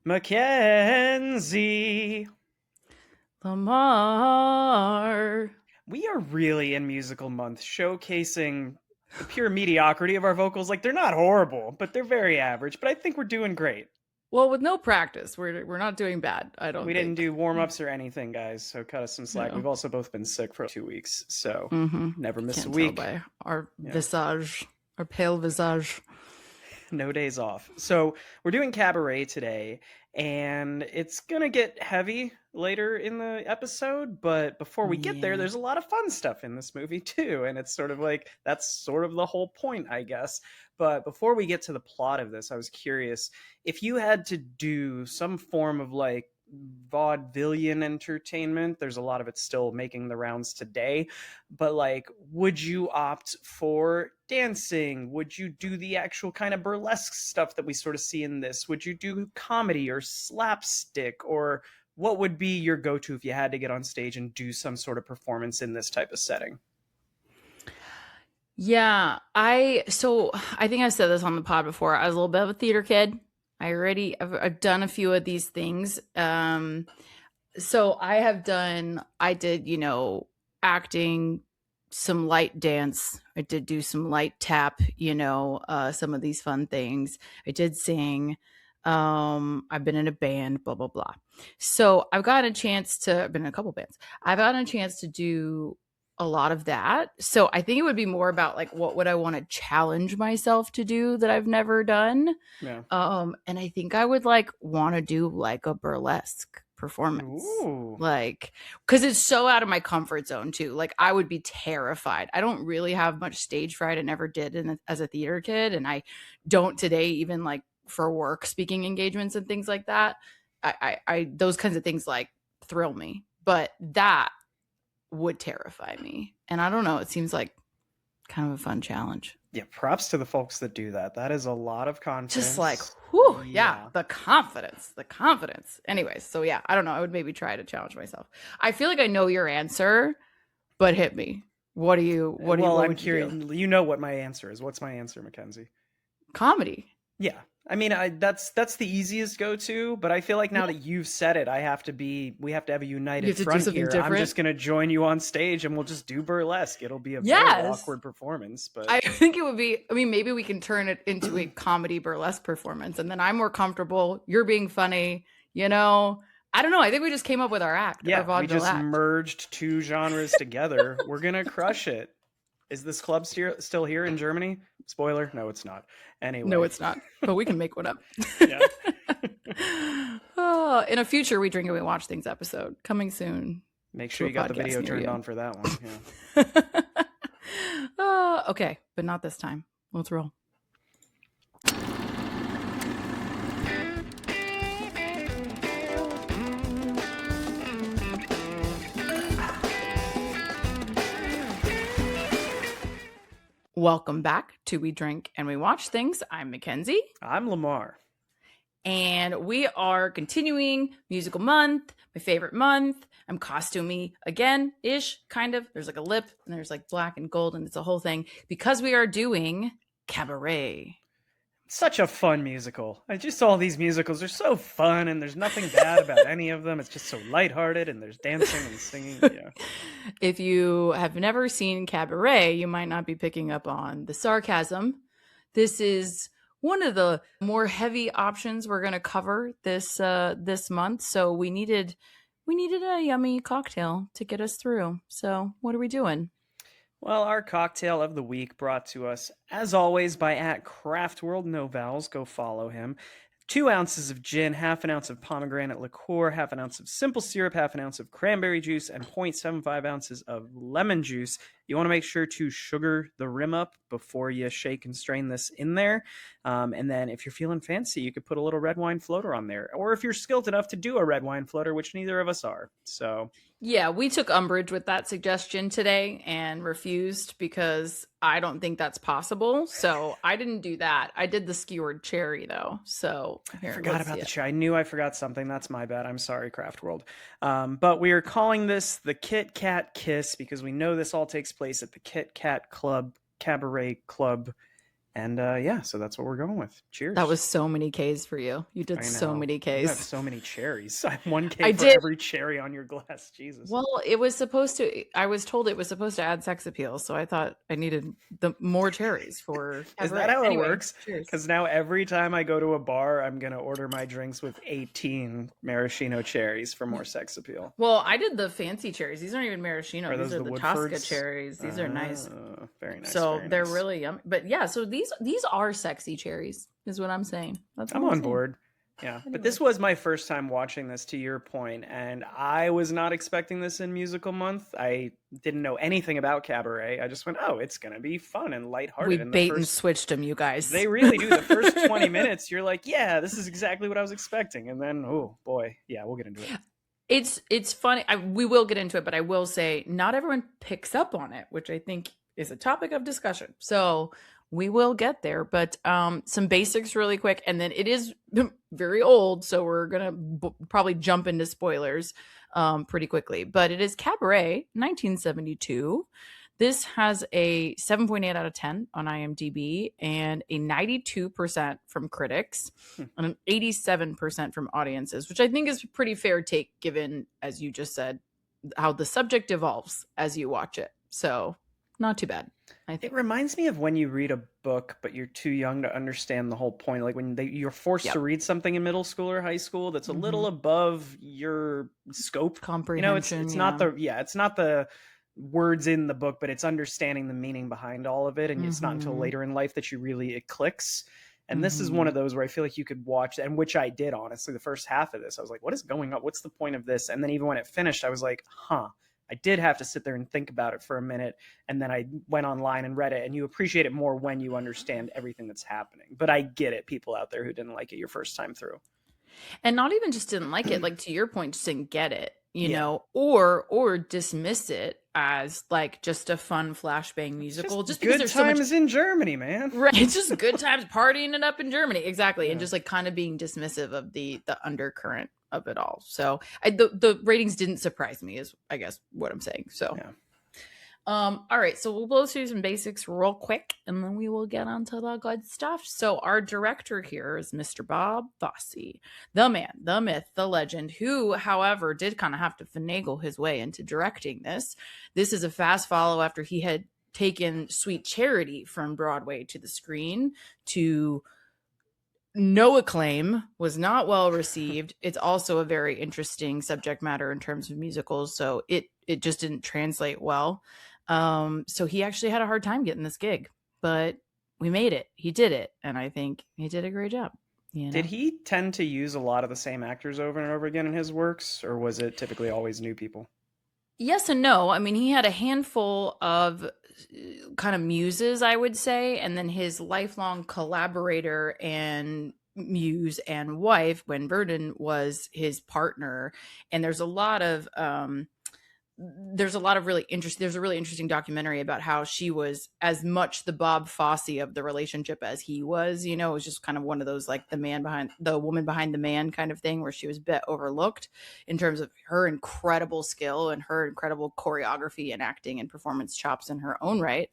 Mackenzie. Lamar. We are really in musical month, showcasing the pure mediocrity of our vocals. Like, they're not horrible, but they're very average. But I think we're doing great. Well, with no practice, we're not doing bad, I don't We think. didn't do warm-ups or anything, guys, so cut us some slack. No. We've also both been sick for 2 weeks, so never miss Can't a week. tell by our visage, our pale visage. No days off. So we're doing Cabaret today, and it's gonna get heavy later in the episode, but before we get there, there's a lot of fun stuff in this movie too, and it's sort of like that's sort of the whole point, I guess. But before we get to the plot of this, I was curious if you had to do some form of like vaudevillian entertainment. There's a lot of it still making the rounds today, but like, would you opt for dancing? Would you do the actual kind of burlesque stuff that we sort of see in this? Would you do comedy or slapstick? Or what would be your go-to if you had to get on stage and do some sort of performance in this type of setting? Yeah, I think I've said this on the pod before. I was a little bit of a theater kid. I've done a few of these things. So I did, acting, some light dance. I did do some light tap, some of these fun things. I did sing. I've been in a band, blah, blah, blah. So I've gotten a couple bands. I've gotten a chance to do a lot of that. So I think it would be more about like, what would I want to challenge myself to do that I've never done? Yeah. And I think I would like want to do like a burlesque performance. Ooh. Like, because it's so out of my comfort zone too. Like I would be terrified. I don't really have much stage fright. I never did as a theater kid. And I don't today, even like for work speaking engagements and things like that. I those kinds of things like thrill me, but that would terrify me. And I don't know, it seems like kind of a fun challenge. Yeah, props to the folks that do that. That is a lot of confidence. Just like, whew, yeah, the confidence. Anyways, so yeah, I don't know. I would maybe try to challenge myself. I feel like I know your answer, but hit me. I'm curious. You know what my answer is. What's my answer, Mackenzie? Comedy. Yeah. I mean, that's the easiest go-to, but I feel like now that you've said it, we have to have a united front here. Different. I'm just going to join you on stage and we'll just do burlesque. It'll be a very awkward performance, but I think it would be, maybe we can turn it into a comedy burlesque performance and then I'm more comfortable. You're being funny, I don't know. I think we just came up with our act. Yeah, we just merged two genres together. We're going to crush it. Is this club still here in Germany? Spoiler, no, it's not. Anyway. No, it's not. But we can make one up. Yeah. In a future We Drink and We Watch Things episode coming soon. Make sure you got the video turned on for that one. Yeah. Okay, but not this time. Let's roll. Welcome back to We Drink and We Watch Things. I'm Mackenzie. I'm Lamar. And we are continuing musical month, my favorite month. I'm costumey again-ish, kind of. There's like a lip and there's like black and gold and it's a whole thing because we are doing Cabaret. Such a fun musical. All these musicals are so fun and there's nothing bad about any of them. It's just so lighthearted and there's dancing and singing. Yeah. If you have never seen Cabaret, you might not be picking up on the sarcasm. This is one of the more heavy options we're going to cover this month. So we needed a yummy cocktail to get us through. So what are we doing? Well, our cocktail of the week brought to us, as always, by @CraftWorld No Vowels. Go follow him. 2 ounces of gin, half an ounce of pomegranate liqueur, half an ounce of simple syrup, half an ounce of cranberry juice, and 0.75 ounces of lemon juice. You want to make sure to sugar the rim up before you shake and strain this in there. And then if you're feeling fancy, you could put a little red wine floater on there. Or if you're skilled enough to do a red wine floater, which neither of us are. So yeah, we took umbrage with that suggestion today and refused because I don't think that's possible. So I didn't do that. I did the skewered cherry though. So I forgot about the cherry. I knew I forgot something. That's my bad. I'm sorry, Craft World. But we are calling this the Kit Kat Kiss because we know this all takes place at the Kit Kat Club, Cabaret Club, And so that's what we're going with. That Cheers. was so many Ks for you. You did I so know. many You have Ks. so many cherries. I'm 1K I for did. every cherry on your glass. Jesus. Well, it was supposed to. I was told it was supposed to add sex appeal, so I thought I needed the more cherries for. Is that Cabaret. how it Anyway, works? cheers. Because now every time I go to a bar, I'm going to order my drinks with 18 maraschino cherries for more sex appeal. Well, I did the fancy cherries. These aren't even maraschino. Are These those are the the Woodfords? Tosca cherries. These are nice. Very nice. So very they're nice. really yummy. But yeah, so these are sexy cherries, is what I'm saying. That's what I'm I'm on saying. board. Yeah, Anyway. but this was my first time watching this, to your point, and I was not expecting this in musical month. I didn't know anything about Cabaret. I just went, oh, it's going to be fun and lighthearted. We and bait and switched them, you guys. They really do. The first 20 minutes, you're like, yeah, this is exactly what I was expecting. And then, oh boy, yeah, we'll get into it. It's funny. We will get into it, but I will say not everyone picks up on it, which I think is a topic of discussion. So we will get there, but some basics really quick, and then it is very old, so we're gonna probably jump into spoilers pretty quickly. But it is Cabaret, 1972. This has a 7.8 out of 10 on IMDb and a 92% from critics and an 87% from audiences, which I think is a pretty fair take given, as you just said, how the subject evolves as you watch it. So not too bad. I think it reminds me of when you read a book, but you're too young to understand the whole point. Like when you're forced to read something in middle school or high school that's a little above your scope. Comprehension. It's not the words in the book, but it's understanding the meaning behind all of it. And it's not until later in life that it clicks. And this is one of those where I feel like you could watch, and which I did, honestly, the first half of this. I was like, what is going on? What's the point of this? And then even when it finished, I was like, I did have to sit there and think about it for a minute. And then I went online and read it, and you appreciate it more when you understand everything that's happening. But I get it, people out there who didn't like it your first time through. And not even just didn't like it, like to your point, just didn't get it, you know, or dismiss it as like just a fun flashbang musical. Just because there's times so much in Germany, man. Right. It's just good times partying it up in Germany. Exactly. Yeah. And just like kind of being dismissive of the undercurrent of it all. So the ratings didn't surprise me is I guess what I'm saying. So all right, so we'll blow through some basics real quick and then we will get on to the good stuff. So our director here is Mr. Bob Fosse, the man, the myth, the legend, who, however, did kind of have to finagle his way into directing this. This is a fast follow after he had taken Sweet Charity from Broadway to the screen to no acclaim, was not well received. It's also a very interesting subject matter in terms of musicals, so it just didn't translate well. So he actually had a hard time getting this gig, but we made it. He did it, and I think he did a great job. You know? Did he tend to use a lot of the same actors over and over again in his works, or was it typically always new people? Yes and no. I mean, he had a handful of kind of muses, I would say, and then his lifelong collaborator and muse and wife, Gwen Verdon, was his partner. And there's a lot of really interesting. There's a really interesting documentary about how she was as much the Bob Fosse of the relationship as he was. You know, it was just kind of one of those like the woman behind the man kind of thing, where she was a bit overlooked in terms of her incredible skill and her incredible choreography and acting and performance chops in her own right.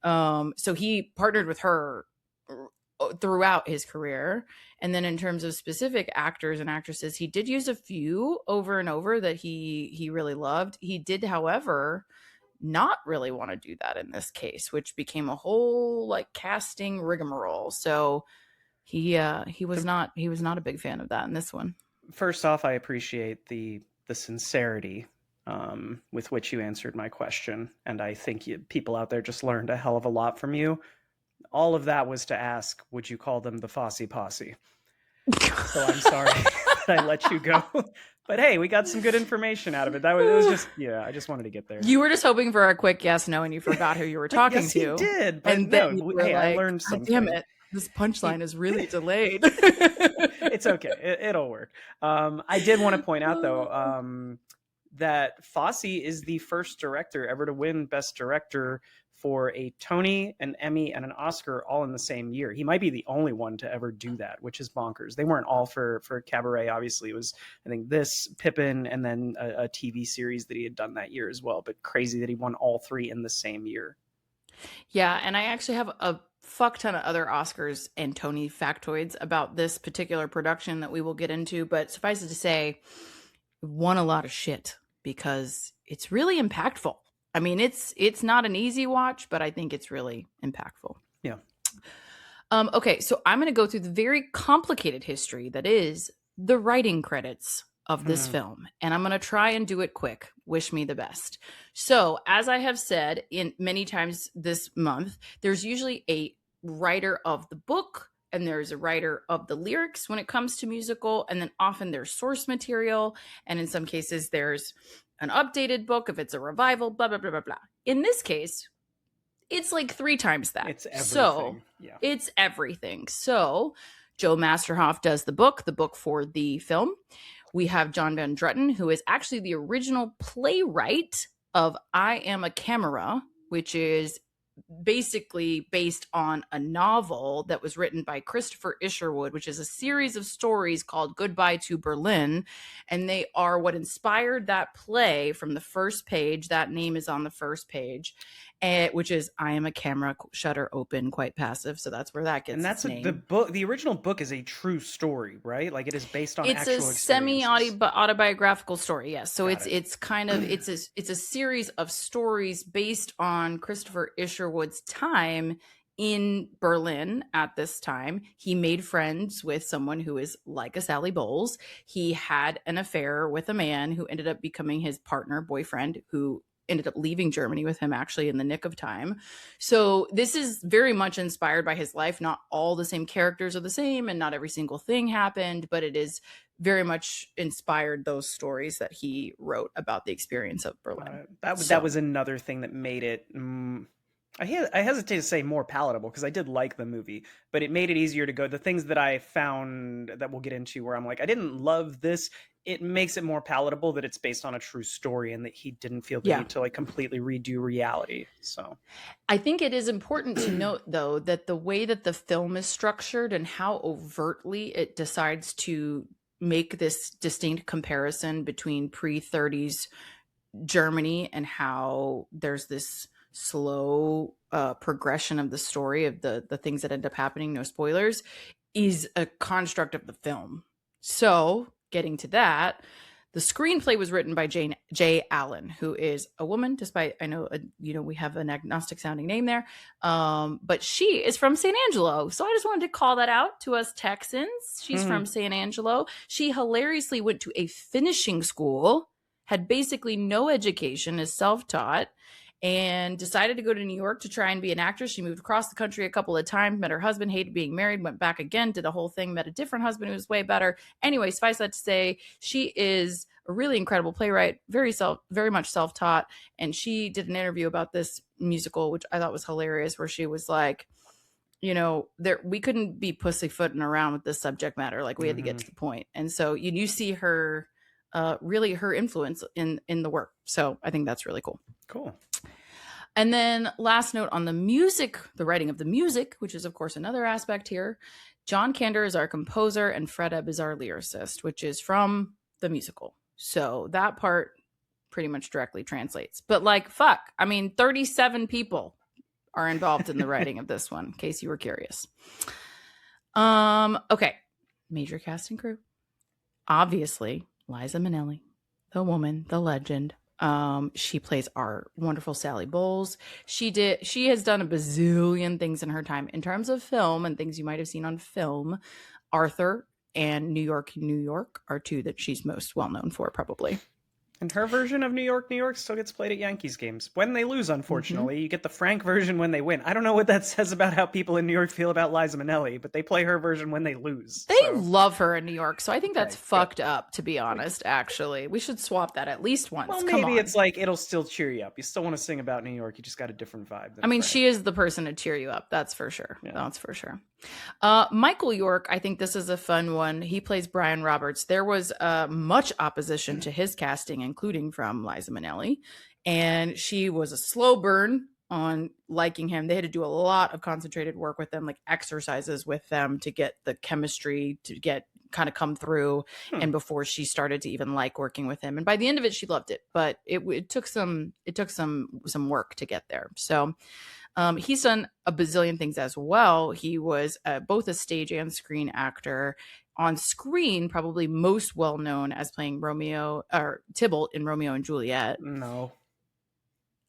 So he partnered with her throughout his career. And then in terms of specific actors and actresses, he did use a few over and over that he really loved. He did, however, not really want to do that in this case, which became a whole like casting rigmarole. So he was not a big fan of that in this one. First off, I appreciate the sincerity with which you answered my question, and I think people out there just learned a hell of a lot from you. All of that was to ask, would you call them the Fosse Posse? So I'm sorry that I let you go. But hey, we got some good information out of it. It was just, I just wanted to get there. You were just hoping for a quick yes, no, and you forgot who you were talking yes, to. Yes, he did. But and no, then hey, like, I learned something. Damn it. This punchline is really delayed. It's okay. It'll work. I did want to point out, though, that Fosse is the first director ever to win Best Director for a Tony, an Emmy, and an Oscar all in the same year. He might be the only one to ever do that, which is bonkers. They weren't all for Cabaret, obviously. It was, I think, this, Pippin, and then a TV series that he had done that year as well. But crazy that he won all three in the same year. Yeah, and I actually have a fuck ton of other Oscars and Tony factoids about this particular production that we will get into, but suffice it to say, it won a lot of shit because it's really impactful. I mean, it's not an easy watch, but I think it's really impactful. Yeah. Okay, so I'm going to go through the very complicated history that is the writing credits of this film, and I'm going to try and do it quick. Wish me the best. So, as I have said in many times this month, there's usually a writer of the book and there's a writer of the lyrics when it comes to musical, and then often there's source material, and in some cases there's an updated book if it's a revival, blah blah blah blah blah. In this case, it's like 3 times that. It's everything. So it's everything. So Joe Masterhoff does the book for the film. We have John Van Druten, who is actually the original playwright of I Am a Camera, which is basically based on a novel that was written by Christopher Isherwood, which is a series of stories called Goodbye to Berlin. And they are what inspired that play from the first page. That name is on the first page, which is I Am a Camera, shutter open, quite passive. So that's where that gets. And that's its name. the book. The original book is a true story, right? Like it is based on. It's a semi-autobiographical story, yes. So it's kind of it's a series of stories based on Christopher Isherwood's time in Berlin at this time. He made friends with someone who is like a Sally Bowles. He had an affair with a man who ended up becoming his partner, boyfriend, who ended up leaving Germany with him actually in the nick of time. So this is very much inspired by his life. Not all the same characters are the same and not every single thing happened, but it is very much inspired those stories that he wrote about the experience of Berlin. That was another thing that made it I hesitate to say more palatable because I did like the movie, but it made it easier to go. The things that I found that we'll get into where I'm like, I didn't love this. It makes it more palatable that it's based on a true story and that he didn't feel the need to like completely redo reality. So I think it is important to note, though, that the way that the film is structured and how overtly it decides to make this distinct comparison between pre-30s Germany and how there's this slow progression of the story of the things that end up happening, no spoilers, is a construct of the film. So getting to that, the screenplay was written by J. Allen, who is a woman, despite I know, we have an agnostic sounding name there. But she is from San Angelo. So I just wanted to call that out to us Texans. She's from San Angelo. She hilariously went to a finishing school, had basically no education, is self-taught, and decided to go to New York to try and be an actress. She moved across the country a couple of times, met her husband, hated being married, went back again, did a whole thing, met a different husband who was way better. Anyway, suffice that to say, she is a really incredible playwright, very much self-taught. And she did an interview about this musical, which I thought was hilarious, where she was like, we couldn't be pussyfooting around with this subject matter. Like we had to get to the point. And so you see her, really her influence in the work. So I think that's really cool. Cool. And then last note on the music, the writing of the music, which is of course another aspect here. John Kander is our composer and Fred Ebb is our lyricist, which is from the musical. So that part pretty much directly translates. But 37 people are involved in the writing of this one, in case you were curious. Okay. Major cast and crew. Obviously, Liza Minnelli, the woman, the legend. She plays our wonderful Sally Bowles. She has done a bazillion things in her time in terms of film and things you might have seen on film. Arthur and New York, New York are 2 that she's most well known for, probably. And her version of New York, New York still gets played at Yankees games. When they lose, unfortunately. You get the Frank version when they win. I don't know what that says about how people in New York feel about Liza Minnelli, but they play her version when they lose. They love her in New York, so I think that's fucked up, to be honest, actually. We should swap that at least once. Well, maybe it's like, it'll still cheer you up. You still want to sing about New York, you just got a different vibe. I mean, she is the person to cheer you up, that's for sure. Yeah. That's for sure. Michael York, I think this is a fun one. He plays Brian Roberts. There was much opposition to his casting, including from Liza Minnelli, and she was a slow burn on liking him. They had to do a lot of concentrated work with them, like exercises with them to get the chemistry to get kind of come through, and before she started to even like working with him. And by the end of it, she loved it, but it took some work to get there. So He's done a bazillion things as well. He was both a stage and screen actor. On screen, probably most well known as playing Romeo or Tybalt in Romeo and Juliet. No.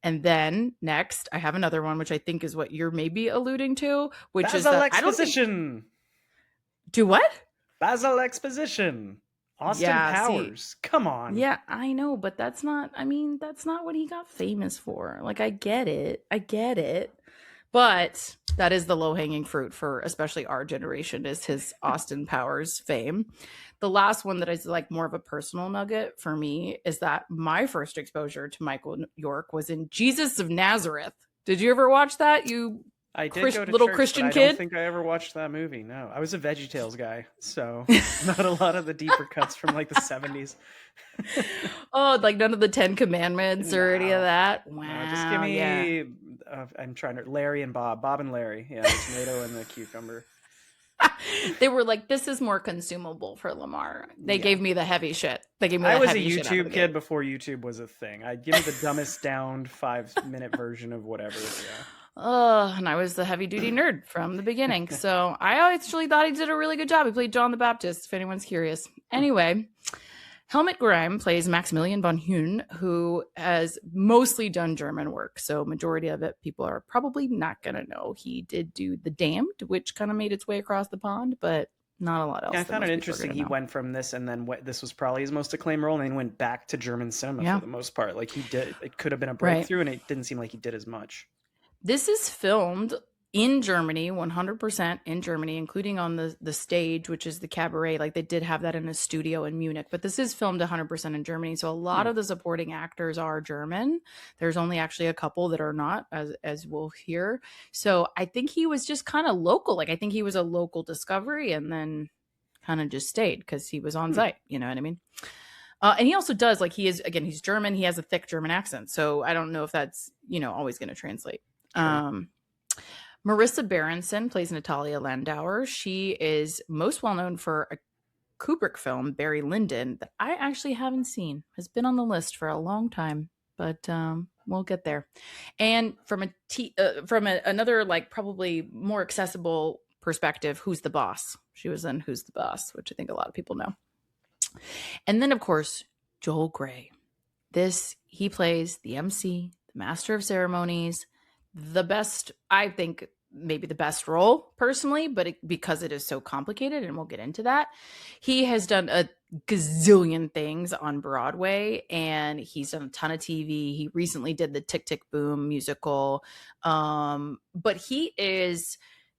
And then next, I have another one, which I think is what you're maybe alluding to, which is Basil that I don't think. Exposition. Do what? Basil Exposition. Austin Yeah, see, Powers. Come on. yeah, I know, but that's not, I mean, that's not what he got famous for. Like, I get it. But that is the low-hanging fruit for especially our generation, is his Austin Powers fame. The last one that is like more of a personal nugget for me is that my first exposure to Michael York was in Jesus of Nazareth. Did you ever watch that? You I did go to little church, Christian but I kid? don't think I ever watched that movie. No, I was a VeggieTales guy, so not a lot of the deeper cuts from like the 70s. Oh, like none of the 10 Commandments or any of No. that? No, Wow. just give Yeah. me. I'm trying to Larry and Bob and Larry. Yeah, the tomato and the cucumber. They were like, this is more consumable for Lamar. They Yeah. gave me the heavy shit. They gave me I the was a heavy shit out of YouTube the kid gate. before YouTube was a thing. I'd give me the dumbest downed 5-minute version of whatever. Yeah. And I was the heavy duty nerd from the beginning. So I actually thought he did a really good job. He played John the Baptist, if anyone's curious. Anyway, Helmut Grime plays Maximilian von Hune, who has mostly done German work. So majority of it, people are probably not going to know. He did do The Damned, which kind of made its way across the pond, but not a lot else. Yeah, I that found most it people are interesting. gonna He know. went from this, and then this was probably his most acclaimed role, and then went back to German cinema Yeah. for the most part. Like he did, it could have been a Right. breakthrough, and it didn't seem like he did as much. This is filmed in Germany, 100% in Germany, including on the stage, which is the Cabaret. Like they did have that in a studio in Munich, but this is filmed 100% in Germany. So a lot of the supporting actors are German. There's only actually a couple that are not, as we'll hear. So I think he was just kind of local. Like I think he was a local discovery, and then kind of just stayed because he was on site. You know what I mean? And he also does, like, he is, again, he's German. He has a thick German accent. So I don't know if that's, always going to translate. Sure. Marissa Berenson plays Natalia Landauer. She is most well known for a Kubrick film, Barry Lyndon, that I actually haven't seen. Has been on the list for a long time, but we'll get there. And from another, like, probably more accessible perspective, Who's the Boss? She was in Who's the Boss, which I think a lot of people know. And then, of course, Joel Grey. He plays the Emcee, the Master of Ceremonies, the best, I think, maybe the best role personally, but because it is so complicated, and we'll get into that. He has done a gazillion things on Broadway, and he's done a ton of TV. He recently did the Tick Tick Boom musical. But he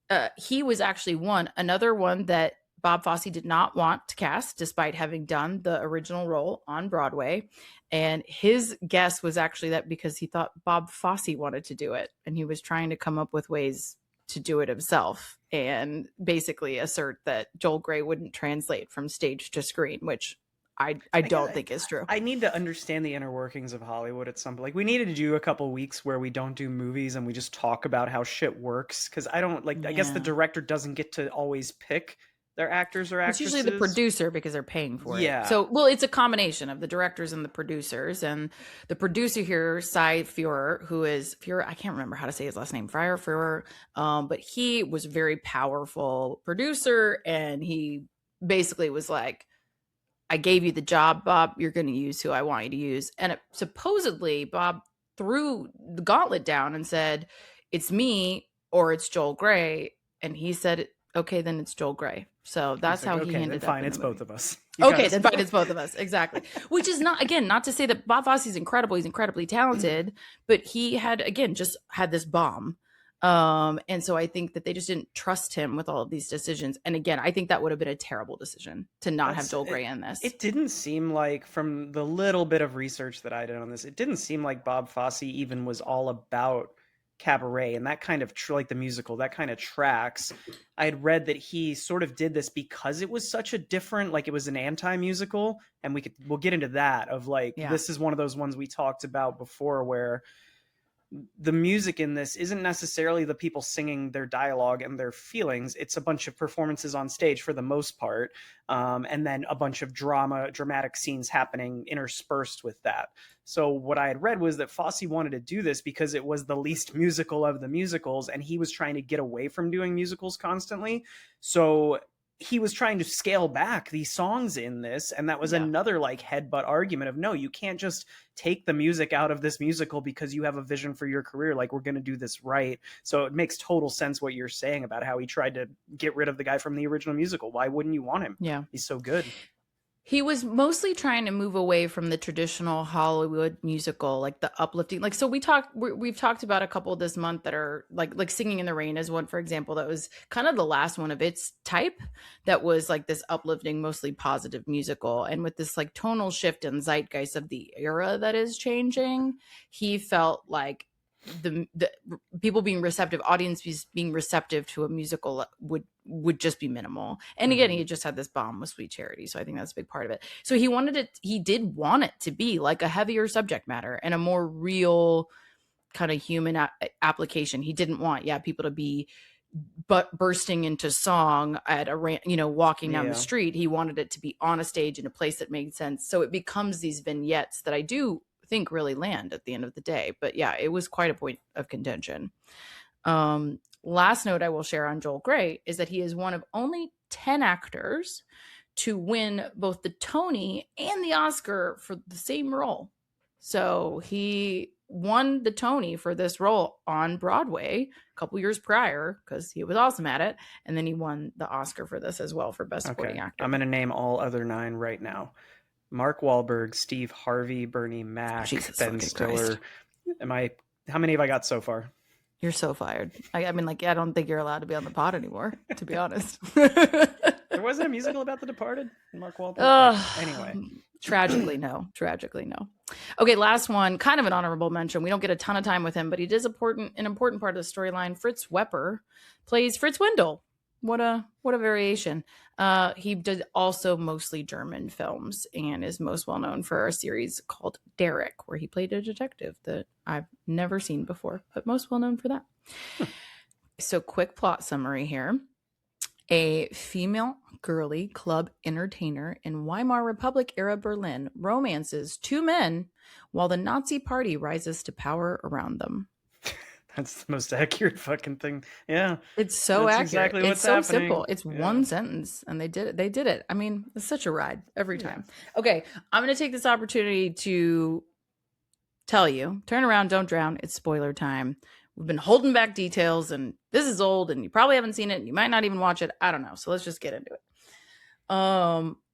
was actually another one that Bob Fosse did not want to cast, despite having done the original role on Broadway. And his guess was actually that because he thought Bob Fosse wanted to do it, and he was trying to come up with ways to do it himself, and basically assert that Joel Grey wouldn't translate from stage to screen, which I don't think is true. I need to understand the inner workings of Hollywood at some point. Like, we needed to do a couple weeks where we don't do movies and we just talk about how shit works. Because I guess the director doesn't get to always pick their actors or actresses. It's usually the producer because they're paying for it. Yeah. So, well, it's a combination of the directors and the producers. And the producer here, Cy Feuer, who is I can't remember how to say his last name, Feuer. But he was a very powerful producer, and he basically was like, I gave you the job, Bob. You're going to use who I want you to use. And supposedly, Bob threw the gauntlet down and said, it's me or it's Joel Grey. And he said, okay, then it's Joel Grey. So that's how he ended up. Fine, it's both of us. Okay, then fine, it's both of us. Exactly. Which is not to say that Bob Fosse is incredible. He's incredibly talented, but he had, again, just had this bomb. And so I think that they just didn't trust him with all of these decisions. And again, I think that would have been a terrible decision to not have Joel Grey in this. It didn't seem like, from the little bit of research that I did on this, it didn't seem like Bob Fosse even was all about Cabaret and that kind of like the musical, that kind of tracks. I had read that he sort of did this because it was such a different, like, it was an anti-musical, and we'll get into that of, like, this is one of those ones we talked about before where the music in this isn't necessarily the people singing their dialogue and their feelings. It's a bunch of performances on stage for the most part, and then a bunch of dramatic scenes happening interspersed with that. So what I had read was that Fosse wanted to do this because it was the least musical of the musicals, and he was trying to get away from doing musicals constantly. So he was trying to scale back the songs in this, and that was another like headbutt argument of, no, you can't just take the music out of this musical because you have a vision for your career, like, we're going to do this right. So it makes total sense what you're saying about how he tried to get rid of the guy from the original musical. Why wouldn't you want him? Yeah, he's so good. He was mostly trying to move away from the traditional Hollywood musical, like the uplifting. Like, so we've talked about a couple this month that are like Singing in the Rain is one, for example, that was kind of the last one of its type that was like this uplifting, mostly positive musical. And with this like tonal shift and zeitgeist of the era that is changing, he felt like the people being receptive, audience being receptive to a musical would just be minimal. And again, he just had this bomb with Sweet Charity, so I think that's a big part of it. So he did want it to be like a heavier subject matter and a more real kind of human application. He didn't want people to be bursting into song at walking down the street. He wanted it to be on a stage in a place that made sense. So it becomes these vignettes that I do think really land at the end of the day. But yeah, it was quite a point of contention. Last note I will share on Joel Grey is that he is one of only 10 actors to win both the Tony and the Oscar for the same role. So he won the Tony for this role on Broadway a couple years prior because he was awesome at it. And then he won the Oscar for this as well for Best Supporting Actor. I'm going to name all other 9 right now. Mark Wahlberg, Steve Harvey, Bernie Mac, Ben Stiller. How many have I got so far? You're so fired. I mean, like, I don't think you're allowed to be on the pod anymore, to be honest. There wasn't a musical about The Departed? Mark Wahlberg? Anyway. Tragically, no. Okay, last one. Kind of an honorable mention. We don't get a ton of time with him, but he does an important part of the storyline. Fritz Wepper plays Fritz Wendell. What a variation. He did also mostly German films and is most well known for a series called Derek, where he played a detective that I've never seen before, but most well known for that. So quick plot summary here. A female girly club entertainer in Weimar Republic era Berlin romances 2 men while the Nazi party rises to power around them. That's the most accurate fucking thing. Yeah. It's so That's accurate. Exactly it's what's so happening. simple. It's one sentence and they did it. I mean, it's such a ride every time. Okay. I'm going to take this opportunity to tell you, turn around, don't drown. It's spoiler time. We've been holding back details and this is old and you probably haven't seen it and you might not even watch it. I don't know. So let's just get into it.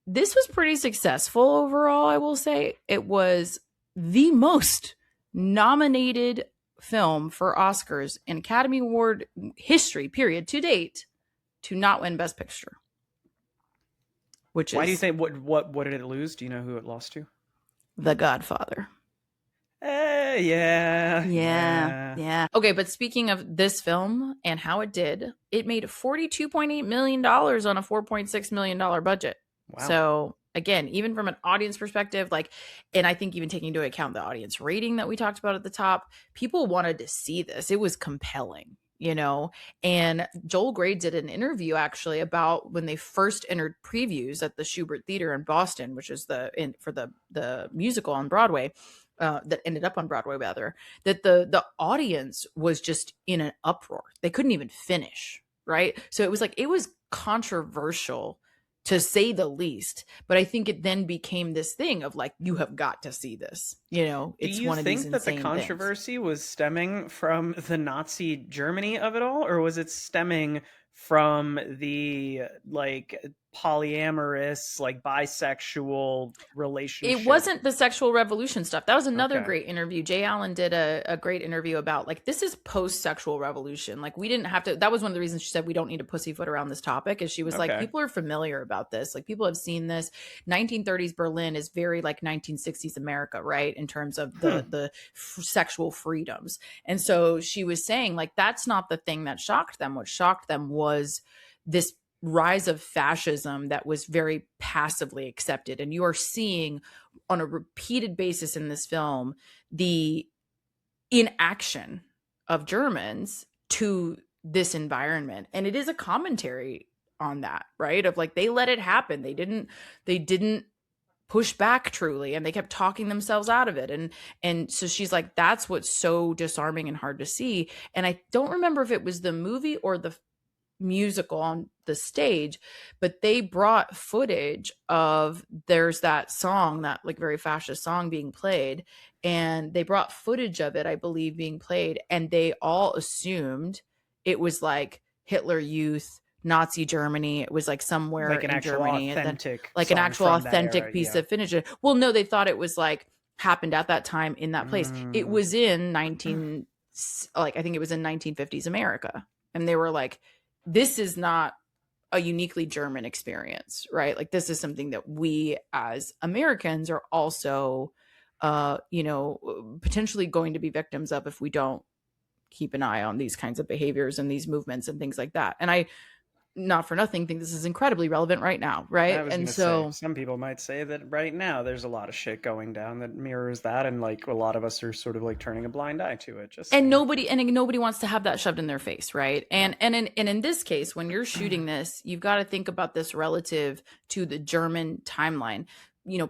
This was pretty successful overall, I will say. It was the most nominated film for Oscars in Academy Award history, period, to date, to not win Best Picture. Why do you think, what did it lose? Do you know who it lost to? The Godfather. Yeah. Okay, but speaking of this film and how it did, it made $42.8 million on a $4.6 million budget. Wow. So again, even from an audience perspective, and I think even taking into account the audience rating that we talked about at the top, people wanted to see this. It was compelling, and Joel Grey did an interview actually about when they first entered previews at the Schubert Theater in Boston, which is for the musical on Broadway. That ended up on Broadway, rather, that the audience was just in an uproar. They couldn't even finish, right? So it was controversial, to say the least. But I think it then became this thing of you have got to see this. It's one of these insane things. Do you think that the controversy was stemming from the Nazi Germany of it all, or was it stemming from the polyamorous, bisexual relationship? It wasn't the sexual revolution stuff. That was another great interview. Jay Allen did a great interview about this is post-sexual revolution. We didn't have to, that was one of the reasons she said we don't need to pussyfoot around this topic, is she was people are familiar about this. People have seen this. 1930s Berlin is very 1960s America, right? In terms of the sexual freedoms. And so she was saying that's not the thing that shocked them. What shocked them was this rise of fascism that was very passively accepted. And you are seeing on a repeated basis in this film the inaction of Germans to this environment. And it is a commentary on that, right? Of like, they let it happen. They didn't push back truly, and they kept talking themselves out of it. And so she's like, that's what's so disarming and hard to see. And I don't remember if it was the movie or the musical on the stage, but they brought footage of, there's that song, that like very fascist song being played, and they brought footage of it, I believe, being played, and they all assumed it was like Hitler Youth, Nazi Germany. It was like somewhere like an in actual Germany, and then authentic like an song actual from that authentic era, piece yeah. of footage. Well, no, they thought it was like happened at that time in that place. It was in 19, like I think it was in 1950s America, and they were like, this is not a uniquely German experience, right? Like, this is something that we as Americans are also, potentially going to be victims of if we don't keep an eye on these kinds of behaviors and these movements and things like that. And I, not for nothing, think this is incredibly relevant right now, right? I was And gonna say, so, some people might say that right now there's a lot of shit going down that mirrors that, and like a lot of us are sort of like turning a blind eye to it. Just and saying. nobody wants to have that shoved in their face, right? And in this case, when you're shooting this, you've got to think about this relative to the German timeline.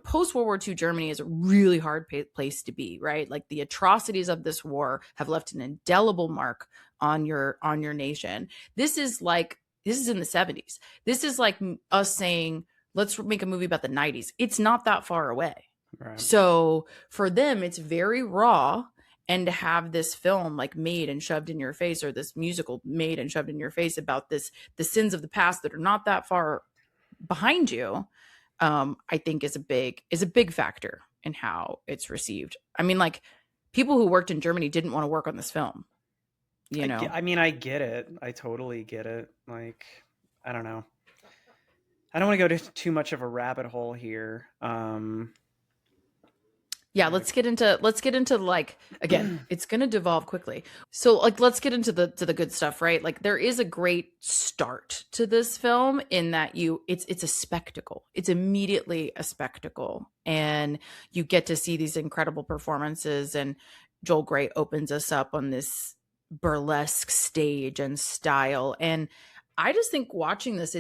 Post World War II Germany is a really hard place to be, right? Like, the atrocities of this war have left an indelible mark on your nation. This is in the 70s. This is like us saying, let's make a movie about the 90s. It's not that far away. Right. So for them, it's very raw. And to have this film like made and shoved in your face, or this musical made and shoved in your face about the sins of the past that are not that far behind you, I think is a big factor in how it's received. I mean, like, people who worked in Germany didn't want to work on this film. I mean, I get it. I totally get it. Like, I don't know. I don't want to go to too much of a rabbit hole here. Yeah, let's get into like, again, it's going to devolve quickly. So like, let's get into the good stuff, right? Like, there is a great start to this film in that it's a spectacle. It's immediately a spectacle, and you get to see these incredible performances, and Joel Grey opens us up on this burlesque stage and style. And I just think watching this,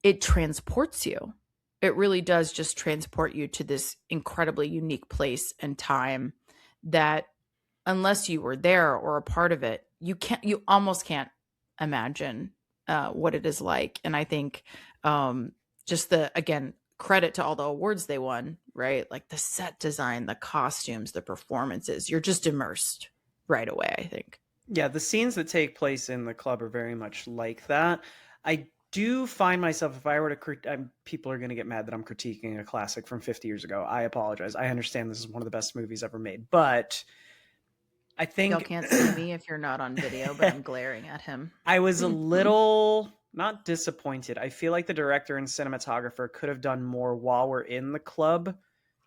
it transports you. It really does just transport you to this incredibly unique place and time that, unless you were there or a part of it, you almost can't imagine what it is like. And I think just again, credit to all the awards they won, right? Like the set design, the costumes, the performances, you're just immersed right away, I think. Yeah, the scenes that take place in the club are very much like that. I do find myself, if I were to, people are going to get mad that I'm critiquing a classic from 50 years ago. I apologize. I understand this is one of the best movies ever made, but I think y'all can't see me if you're not on video, but I'm glaring at him. I was a little not disappointed. I feel like the director and cinematographer could have done more while we're in the club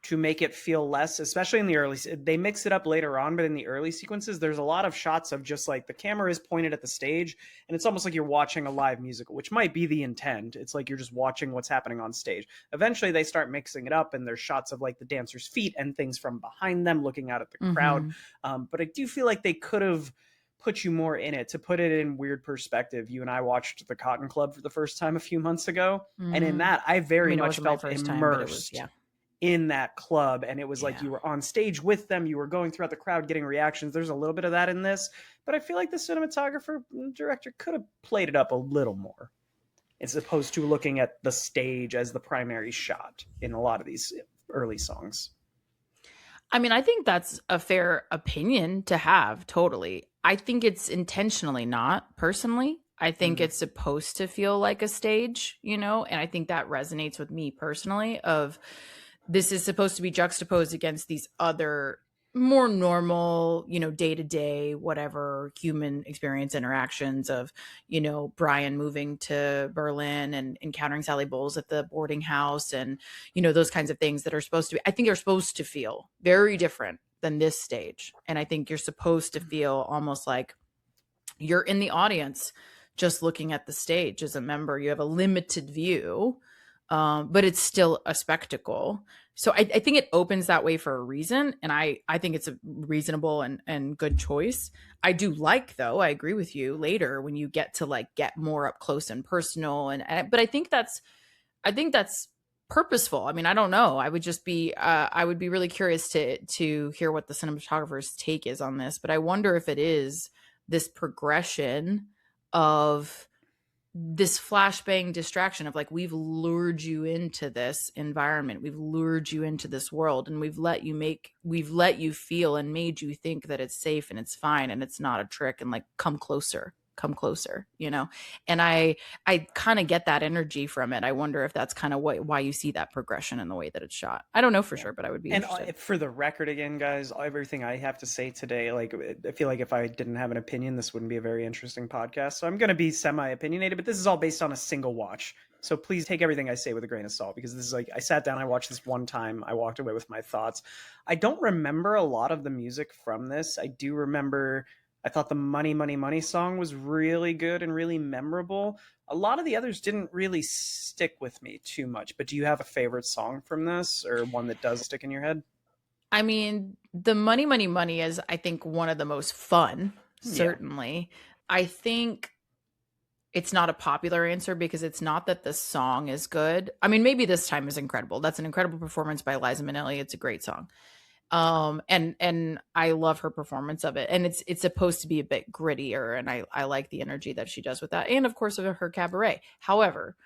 to make it feel less, especially in the early, they mix it up later on, but in the early sequences, there's a lot of shots of just like the camera is pointed at the stage, and it's almost like you're watching a live musical, which might be the intent. It's like you're just watching what's happening on stage. Eventually they start mixing it up, and there's shots of like the dancers' feet and things from behind them looking out at the crowd. But I do feel like they could have put you more in it. To put it in weird perspective, you and I watched The Cotton Club for the first time a few months ago, and in that I very much felt immersed in that club, and it was like you were on stage with them, you were going throughout the crowd getting reactions. There's a little bit of that in this, but I feel like the cinematographer and director could have played it up a little more, as opposed to looking at the stage as the primary shot in a lot of these early songs. I mean, I think that's a fair opinion to have, totally. I think it's intentionally not, personally. I think it's supposed to feel like a stage, and I think that resonates with me personally. Of, this is supposed to be juxtaposed against these other more normal, day-to-day, whatever, human experience interactions of, Brian moving to Berlin and encountering Sally Bowles at the boarding house, and, those kinds of things that are supposed to be, I think, are supposed to feel very different than this stage. And I think you're supposed to feel almost like you're in the audience just looking at the stage as a member. You have a limited view. but it's still a spectacle. So I think it opens that way for a reason, and I think it's a reasonable and good choice. I do like, though, I agree with you, later when you get to like get more up close and personal, but I think that's purposeful. I mean, I don't know. I would be really curious to hear what the cinematographer's take is on this, but I wonder if it is this progression of this flashbang distraction of like, we've lured you into this environment, we've lured you into this world, and we've let you feel and made you think that it's safe and it's fine and it's not a trick, and like, come closer, you know. And I kind of get that energy from it. I wonder if that's kind of why you see that progression in the way that it's shot. I don't know for sure, but I would be interested. And for the record, again, guys, everything I have to say today, like, I feel like if I didn't have an opinion, this wouldn't be a very interesting podcast. So I'm going to be semi-opinionated, but this is all based on a single watch. So please take everything I say with a grain of salt, because this is like, I sat down, I watched this one time, I walked away with my thoughts. I don't remember a lot of the music from this. I do remember, I thought the Money, Money, Money song was really good and really memorable. A lot of the others didn't really stick with me too much, but do you have a favorite song from this, or one that does stick in your head? I mean, the Money, Money, Money is, I think, one of the most fun, certainly. Yeah. I think it's not a popular answer because it's not that the song is good. I mean, maybe This Time is incredible. That's an incredible performance by Liza Minnelli. It's a great song. And I love her performance of it. And it's supposed to be a bit grittier, and I like the energy that she does with that. And of course, of her Cabaret. However,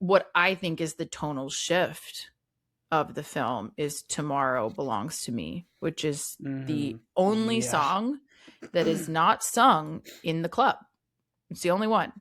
what I think is the tonal shift of the film is Tomorrow Belongs to Me, which is the only song that is not sung in the club. It's the only one.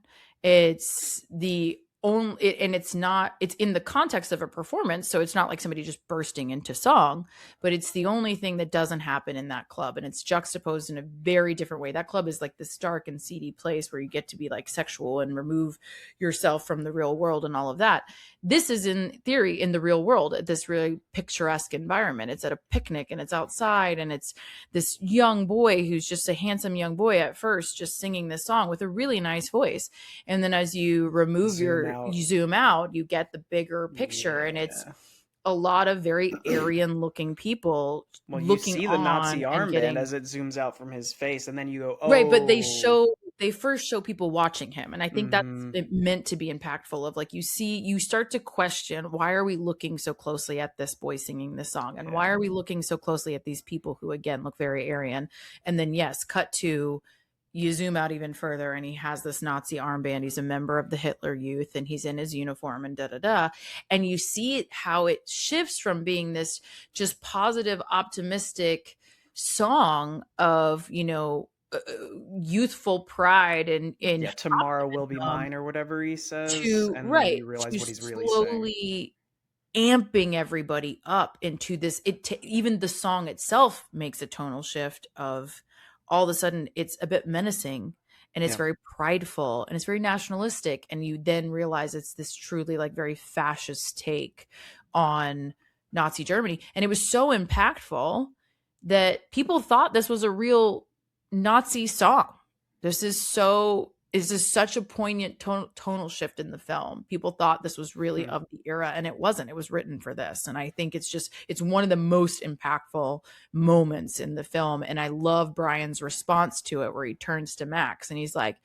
It's the only, and it's in the context of a performance, so it's not like somebody just bursting into song, but it's the only thing that doesn't happen in that club, and it's juxtaposed in a very different way. That club is like this dark and seedy place where you get to be like sexual and remove yourself from the real world and all of that. This is, in theory, in the real world, at this really picturesque environment. It's at a picnic and it's outside, and it's this young boy who's just a handsome young boy at first, just singing this song with a really nice voice, and then as you you zoom out, you get the bigger picture, and it's a lot of very Aryan looking people looking you see the Nazi armband as it zooms out from his face, and then you go, oh. Right, but they first show people watching him, and I think that's meant to be impactful, of like, you start to question, why are we looking so closely at this boy singing this song, and why are we looking so closely at these people who, again, look very Aryan? And then, yes, cut to, you zoom out even further, and he has this Nazi armband. He's a member of the Hitler Youth, and he's in his uniform, and and you see how it shifts from being this just positive, optimistic song of, you know, youthful pride and tomorrow will be mine, or whatever he says, and then you realize what he's really slowly amping everybody up into this. Even the song itself makes a tonal shift of, all of a sudden it's a bit menacing, and it's very prideful, and it's very nationalistic, and you then realize it's this truly like very fascist take on Nazi Germany. And it was so impactful that people thought this was a real Nazi song. This is such a poignant tonal shift in the film. People thought this was really of the era, and it wasn't. It was written for this. And I think it's one of the most impactful moments in the film. And I love Brian's response to it, where he turns to Max and he's like,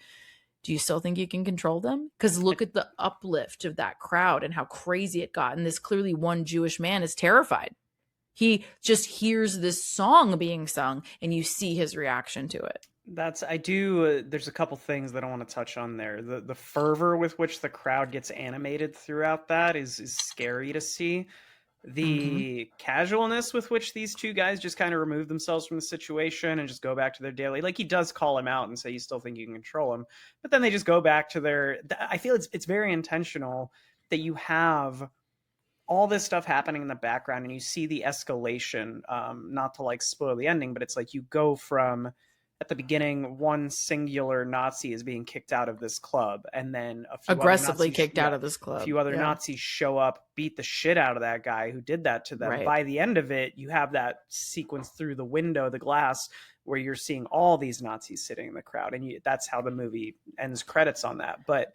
do you still think you can control them? Because look at the uplift of that crowd and how crazy it got. And this clearly one Jewish man is terrified. He just hears this song being sung, and you see his reaction to it. There's a couple things that I want to touch on there. The fervor with which the crowd gets animated throughout that is scary to see. The casualness with which these two guys just kind of remove themselves from the situation and just go back to their daily, like, he does call him out and say, you still think you can control him, but then they just go back to I feel it's very intentional that you have all this stuff happening in the background and you see the escalation. Not to like spoil the ending, but it's like you go from, at the beginning, one singular Nazi is being kicked out of this club, and then a few aggressively kicked out of this club. A few other Nazis show up, beat the shit out of that guy who did that to them. Right. By the end of it, you have that sequence through the window, the glass, where you're seeing all these Nazis sitting in the crowd, and that's how the movie ends credits on that. But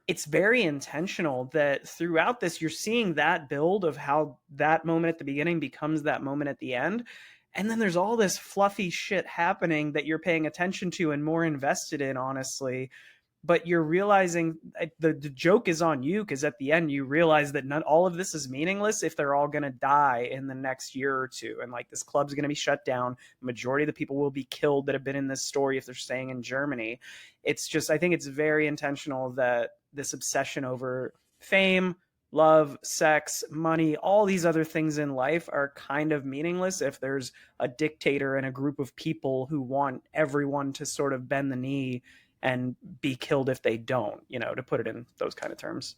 it's very intentional that throughout this you're seeing that build of how that moment at the beginning becomes that moment at the end, and then there's all this fluffy shit happening that you're paying attention to and more invested in, honestly. But you're realizing the joke is on you, because at the end you realize that all of this is meaningless if they're all going to die in the next year or two, and like this club's going to be shut down. Majority of the people will be killed that have been in this story if they're staying in Germany. It's just, I think it's very intentional that this obsession over fame, love, sex, money, all these other things in life are kind of meaningless if there's a dictator and a group of people who want everyone to sort of bend the knee and be killed if they don't, to put it in those kind of terms.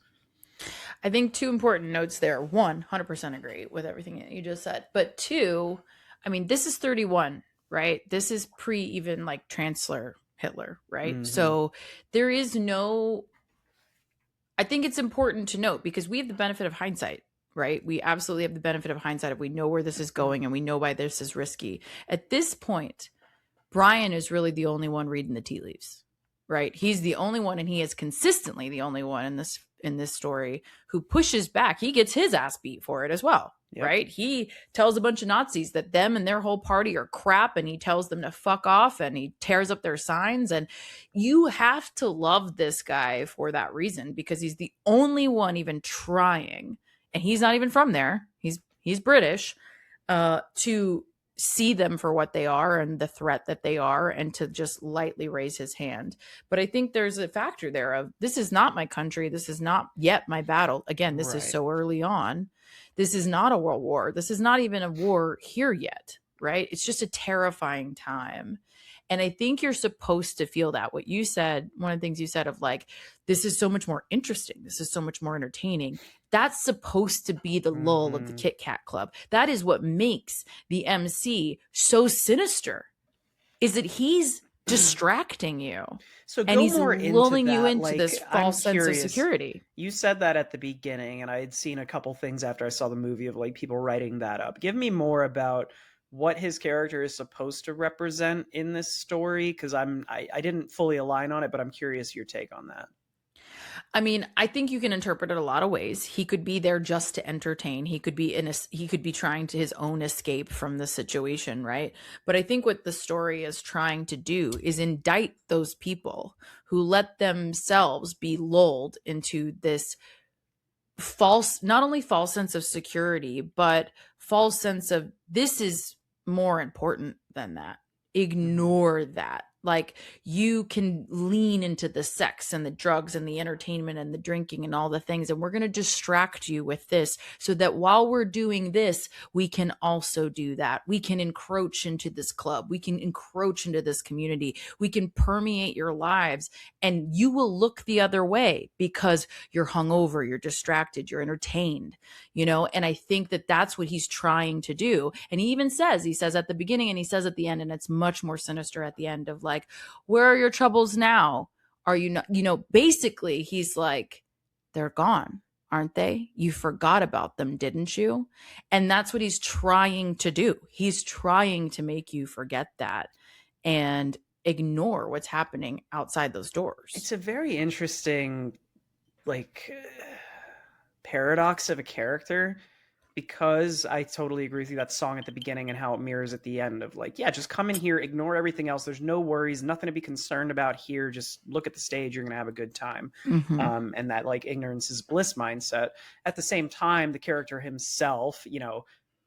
I think two important notes there. One, 100% agree with everything that you just said. But two, I mean, this is 31, right? This is pre even like Chancellor Hitler, right? Mm-hmm. So there is no, I think it's important to note, because we have the benefit of hindsight, right? We absolutely have the benefit of hindsight if we know where this is going and we know why this is risky. At this point, Brian is really the only one reading the tea leaves, right? He's the only one, and he is consistently the only one in this story who pushes back. He gets his ass beat for it as well, yep. Right? He tells a bunch of Nazis that them and their whole party are crap, and he tells them to fuck off, and he tears up their signs. And you have to love this guy for that reason, because he's the only one even trying, and he's not even from there. He's British, to see them for what they are and the threat that they are, and to just lightly raise his hand. But I think there's a factor there of, this is not my country. This is not yet my battle. Again, this is so early on. This is not a world war. This is not even a war here yet, right? It's just a terrifying time. And I think you're supposed to feel that. What you said, one of the things you said of like, this is so much more interesting. This is so much more entertaining. That's supposed to be the lull of the Kit Kat Klub. That is what makes the Emcee so sinister, is that he's distracting you. So and he's lulling you into like, this false sense of security. You said that at the beginning, and I had seen a couple things after I saw the movie of like people writing that up. Give me more about what his character is supposed to represent in this story, because I didn't fully align on it, but I'm curious your take on that. I mean, I think you can interpret it a lot of ways. He could be there just to entertain. He could be trying to his own escape from the situation, right? But I think what the story is trying to do is indict those people who let themselves be lulled into this false, not only false sense of security, but false sense of, this is more important than that. Ignore that. Like, you can lean into the sex and the drugs and the entertainment and the drinking and all the things, and we're going to distract you with this so that while we're doing this, we can also do that. We can encroach into this club. We can encroach into this community. We can permeate your lives, and you will look the other way because you're hungover, you're distracted, you're entertained, And I think that that's what he's trying to do. And he even says at the beginning and he says at the end, and it's much more sinister at the end, of like, where are your troubles now? Are you not, basically he's like, they're gone, aren't they? You forgot about them, didn't you? And that's what he's trying to do. He's trying to make you forget that and ignore what's happening outside those doors. It's a very interesting, paradox of a character, because I totally agree with you, that song at the beginning and how it mirrors at the end of like, yeah, just come in here, ignore everything else. There's no worries, nothing to be concerned about here. Just look at the stage. You're going to have a good time. Mm-hmm. And that like ignorance is bliss mindset. At the same time, the character himself,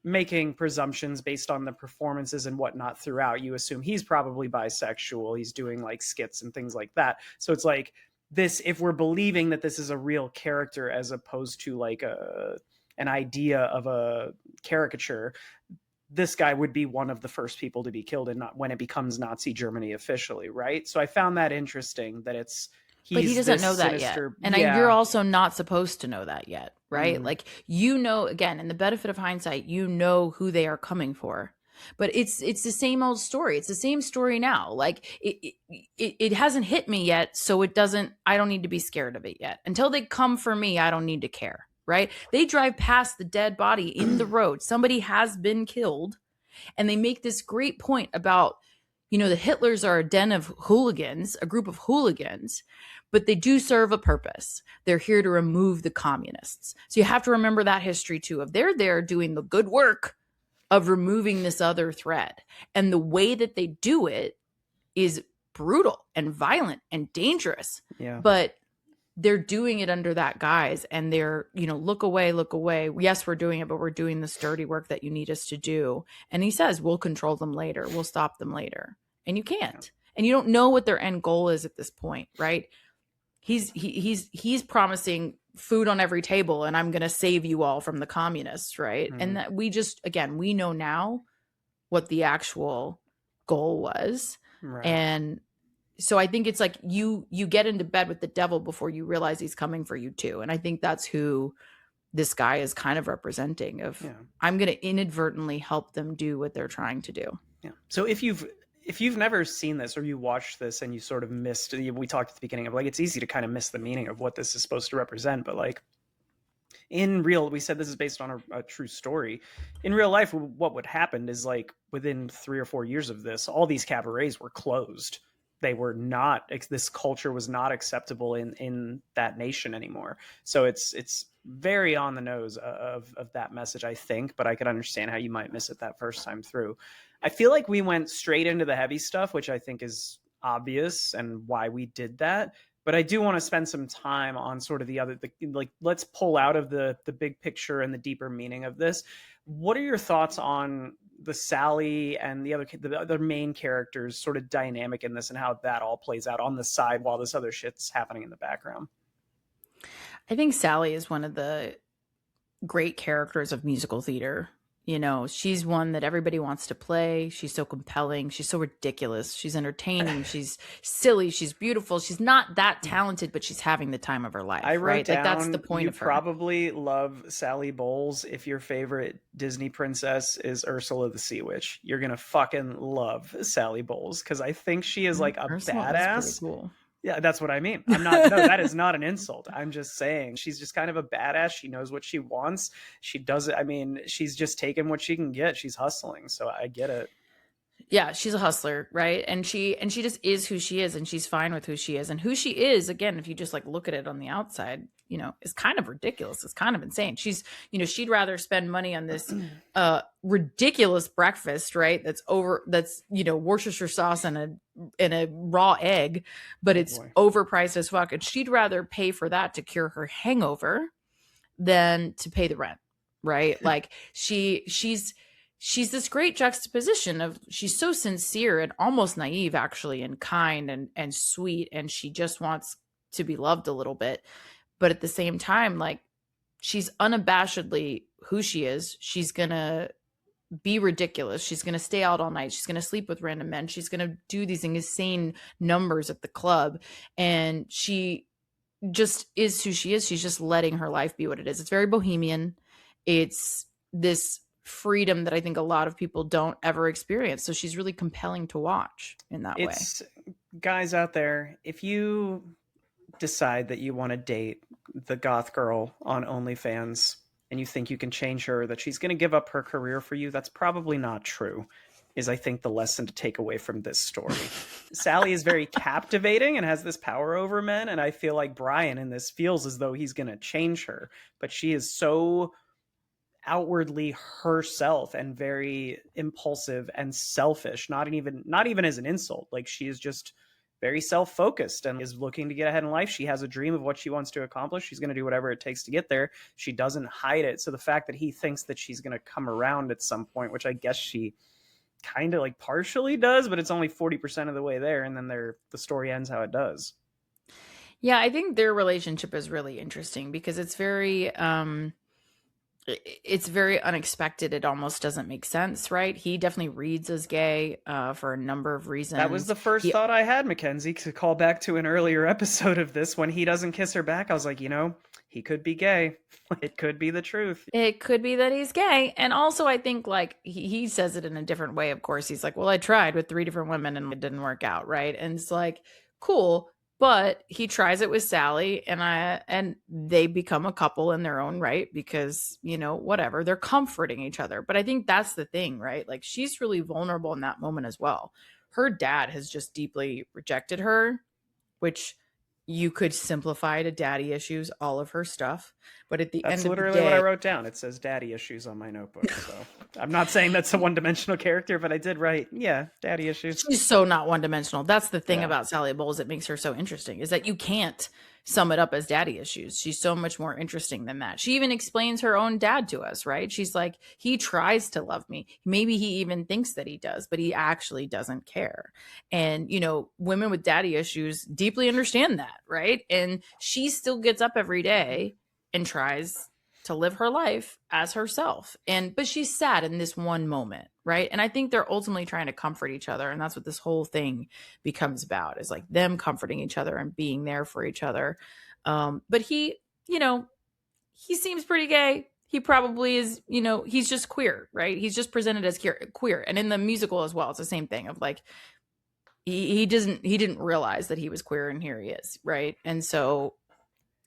making presumptions based on the performances and whatnot throughout, you assume he's probably bisexual. He's doing like skits and things like that. So it's like this, if we're believing that this is a real character as opposed to like an idea of a caricature, this guy would be one of the first people to be killed, and not when it becomes Nazi Germany officially, right? So I found that interesting that but he doesn't know that yet. And you're also not supposed to know that yet, right? Mm. Like, again, in the benefit of hindsight, who they are coming for. But it's the same old story. It's the same story now. Like, it hasn't hit me yet, so I don't need to be scared of it yet. Until they come for me, I don't need to care. Right? They drive past the dead body in the road. Somebody has been killed. And they make this great point about, the Hitlers are a den of hooligans, a group of hooligans, but they do serve a purpose. They're here to remove the communists. So you have to remember that history too, of they're there doing the good work of removing this other thread. And the way that they do it is brutal and violent and dangerous. Yeah. But they're doing it under that guise, and they're, look away, look away. Yes, we're doing it, but we're doing this dirty work that you need us to do. And he says, we'll control them later. We'll stop them later. And you can't. And you don't know what their end goal is at this point, right? He's promising food on every table, and I'm going to save you all from the communists, right? And that we know now what the actual goal was. Right. And so I think it's like you get into bed with the devil before you realize he's coming for you too. And I think that's who this guy is kind of representing of, I'm going to inadvertently help them do what they're trying to do. Yeah. So if you've never seen this, or you watched this and you sort of missed, we talked at the beginning of like, it's easy to kind of miss the meaning of what this is supposed to represent. But like we said this is based on a true story. In real life, what would happen is like within 3 or 4 years of this, all these cabarets were closed. They were not, this culture was not acceptable in that nation anymore. So it's very on the nose of that message, I think, but I could understand how you might miss it that first time through. I feel like we went straight into the heavy stuff, which I think is obvious and why we did that. But I do want to spend some time on sort of let's pull out of the big picture and the deeper meaning of this. What are your thoughts on the Sally and the other main characters sort of dynamic in this, and how that all plays out on the side while this other shit's happening in the background? I think Sally is one of the great characters of musical theater. She's one that everybody wants to play. She's so compelling. She's so ridiculous. She's entertaining. She's silly. She's beautiful. She's not that talented, but she's having the time of her life. I wrote down, that's the point of her. You probably love Sally Bowles if your favorite Disney princess is Ursula the Sea Witch. You're going to fucking love Sally Bowles, because I think she is like a badass. Cool. Yeah, that's what I mean. That is not an insult. I'm just saying she's just kind of a badass. She knows what she wants. She does it. I mean, she's just taking what she can get. She's hustling. So I get it. Yeah, she's a hustler, right? And she just is who she is, and she's fine with who she is. And who she is, again, if you just like look at it on the outside, is kind of ridiculous. It's kind of insane. She's, she'd rather spend money on this ridiculous breakfast, right? That's Worcestershire sauce and a raw egg, but it's overpriced as fuck. And she'd rather pay for that to cure her hangover than to pay the rent, right? Like she's this great juxtaposition of, she's so sincere and almost naive, actually, and kind and sweet. And she just wants to be loved a little bit. But at the same time, like, she's unabashedly who she is. She's going to be ridiculous. She's going to stay out all night. She's going to sleep with random men. She's going to do these insane numbers at the club. And she just is who she is. She's just letting her life be what it is. It's very bohemian. It's this freedom that I think a lot of people don't ever experience. So she's really compelling to watch in that way. Guys out there, if you decide that you want to date the goth girl on OnlyFans and you think you can change her, that she's going to give up her career for you, that's probably not true, is I think the lesson to take away from this story. Sally is very captivating and has this power over men, and I feel like Brian in this feels as though he's going to change her, but she is so outwardly herself and very impulsive and selfish, not even as an insult. Like, she is just very self-focused and is looking to get ahead in life. She has a dream of what she wants to accomplish. She's going to do whatever it takes to get there. She doesn't hide it. So the fact that he thinks that she's going to come around at some point, which I guess she kind of like partially does, but it's only 40% of the way there. And then the story ends how it does. Yeah, I think their relationship is really interesting because it's very unexpected. It almost doesn't make sense, right? He definitely reads as gay for a number of reasons. That was the first thought I had, Mackenzie, to call back to an earlier episode of this. When he doesn't kiss her back, I was like, he could be gay. It could be the truth. It could be that he's gay. And also, I think like he says it in a different way. Of course, he's like, well, I tried with 3 different women and it didn't work out, right? And it's like, cool. But he tries it with Sally and they become a couple in their own right because, whatever, they're comforting each other. But I think that's the thing, right? Like, she's really vulnerable in that moment as well. her dad has just deeply rejected her, which you could simplify to daddy issues, all of her stuff. But at the That's end of the literally what I day, wrote down. It says daddy issues on my notebook. So I'm not saying that's a one-dimensional character, but I did write, yeah, daddy issues. she's so not one dimensional. That's the thing Yeah. about Sally Bowles that makes her so interesting, is that you can't sum it up as daddy issues. She's so much more interesting than that. She even explains her own dad to us, right? She's like, he tries to love me. Maybe he even thinks that he does, but he actually doesn't care. And, you know, women with daddy issues deeply understand that, right? And she still gets up every day and tries to live her life as herself. But she's sad in this one moment, right? And I think they're ultimately trying to comfort each other. And that's what this whole thing becomes about, is like them comforting each other and being there for each other. But he, you know, he seems pretty gay. He probably is, you know, he's just queer, right? He's just presented as queer. And in the musical as well, it's the same thing of like, he didn't realize that he was queer, and here he is, right? And so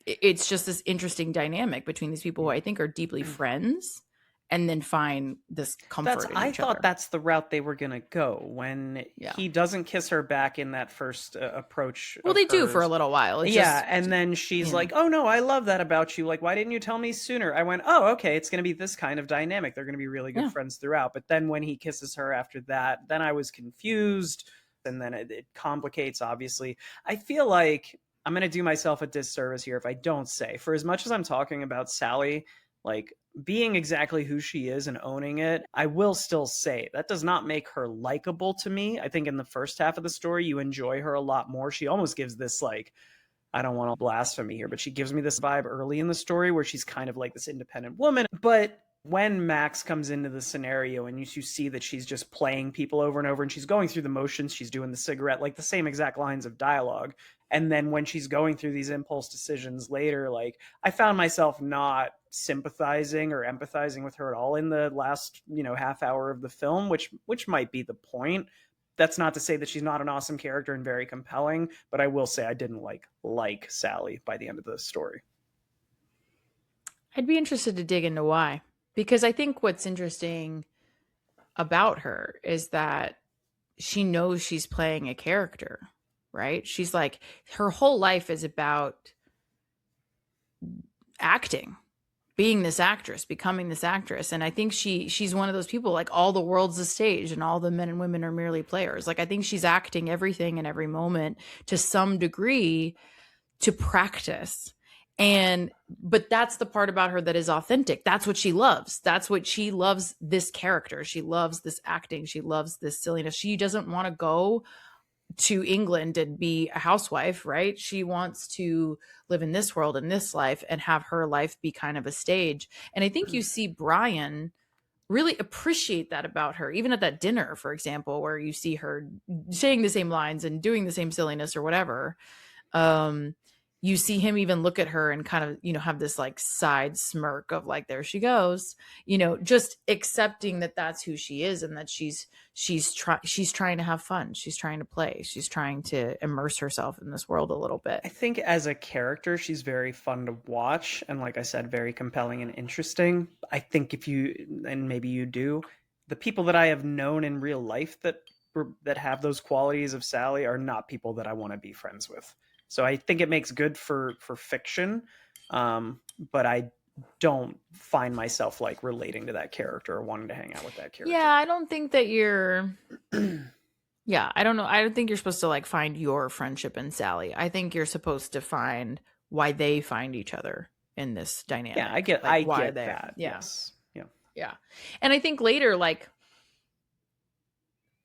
it's just this interesting dynamic between these people who I think are deeply friends and then find this comfort in each other. I thought that's the route they were going to go when he doesn't kiss her back in that first approach. Well, they do for a little while. It's and then she's like, oh no, I love that about you. Like, why didn't you tell me sooner? I went, oh, okay, it's going to be this kind of dynamic. They're going to be really good friends throughout. But then when he kisses her after that, then I was confused. And then it complicates, obviously. I feel like I'm going to do myself a disservice here if I don't say, for as much as I'm talking about Sally, like being exactly who she is and owning it, I will still say that does not make her likable to me. I think in the first half of the story, you enjoy her a lot more. She almost gives this, like, I don't want to blasphemy here, but she gives me this vibe early in the story where she's kind of like this independent woman. But when Max comes into the scenario and you see that she's just playing people over and over and she's going through the motions, she's doing the cigarette, like the same exact lines of dialogue. And then when she's going through these impulse decisions later, like I found myself not sympathizing or empathizing with her at all in the last, half hour of the film, which might be the point. That's not to say that she's not an awesome character and very compelling, but I will say I didn't like Sally by the end of the story. I'd be interested to dig into why. Because I think what's interesting about her is that she knows she's playing a character, right? She's like, her whole life is about acting, being this actress, becoming this actress. And I think she's one of those people, like, all the world's a stage and all the men and women are merely players. Like, I think she's acting everything in every moment to some degree to practice. But that's the part about her that is authentic. That's what she loves. That's what she loves, this character. She loves this acting. She loves this silliness. She doesn't want to go to England and be a housewife, right? She wants to live in this world and this life and have her life be kind of a stage. And I think you see Brian really appreciate that about her, even at that dinner, for example, where you see her saying the same lines and doing the same silliness or whatever. You see him even look at her and kind of, have this like side smirk of like, there she goes, just accepting that that's who she is and that she's trying to have fun. She's trying to play. She's trying to immerse herself in this world a little bit. I think as a character, she's very fun to watch. And like I said, very compelling and interesting. I think and maybe you do, the people that I have known in real life that have those qualities of Sally are not people that I want to be friends with. So I think it makes good for fiction, but I don't find myself like relating to that character or wanting to hang out with that character. Yeah, I don't think that you're. Yeah, I don't know. I don't think you're supposed to like find your friendship in Sally. I think you're supposed to find why they find each other in this dynamic. Yeah, I get that. Yeah. Yes. Yeah. Yeah, and I think later, like.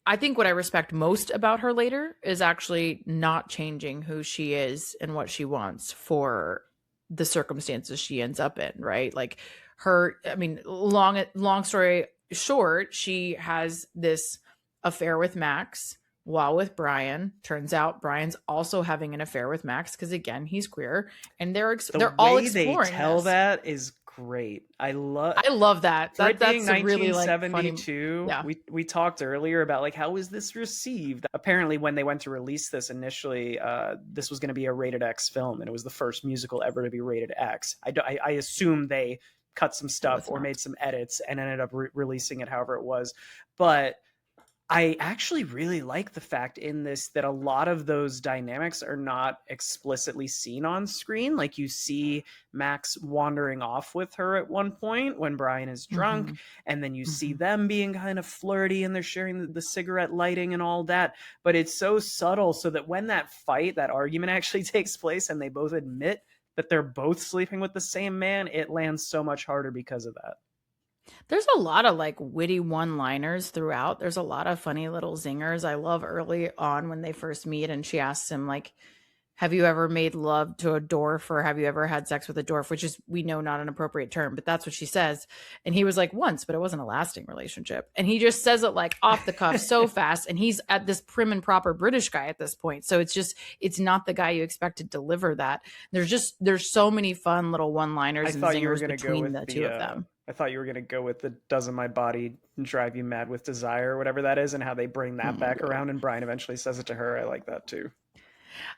I think what I respect most about her later is actually not changing who she is and what she wants for the circumstances she ends up in, right? Like long story short, she has this affair with Max while with Brian. Turns out Brian's also having an affair with Max because, again, he's queer, and they're all exploring. They tell that is great. I love that. That's being 1972. Yeah. We talked earlier about like how was this received? Apparently, when they went to release this initially, this was going to be a rated X film, and it was the first musical ever to be rated X. I assume they cut some stuff or made some edits and ended up releasing it however it was. But I actually really like the fact in this that a lot of those dynamics are not explicitly seen on screen. Like you see Max wandering off with her at one point when Brian is drunk, Mm-hmm. and then you see Mm-hmm. them being kind of flirty and they're sharing the cigarette lighting and all that. But it's so subtle so that when that fight, that argument actually takes place and they both admit that they're both sleeping with the same man, it lands so much harder because of that. There's a lot of like witty one-liners throughout. There's a lot of funny little zingers. I love early on when they first meet and she asks him like, have you ever made love to a dwarf or have you ever had sex with a dwarf? Which is, we know, not an appropriate term, but that's what she says. And he was like, once, but it wasn't a lasting relationship. And he just says it like off the cuff so fast. And he's at this prim and proper British guy at this point. So it's just, it's not the guy you expect to deliver that. There's so many fun little one-liners and zingers between the two of them. I thought you were going to go with the "Doesn't my body drive you mad with desire" or whatever that is, and how they bring Oh that my back God. around, and Brian eventually says it to her. I like that too.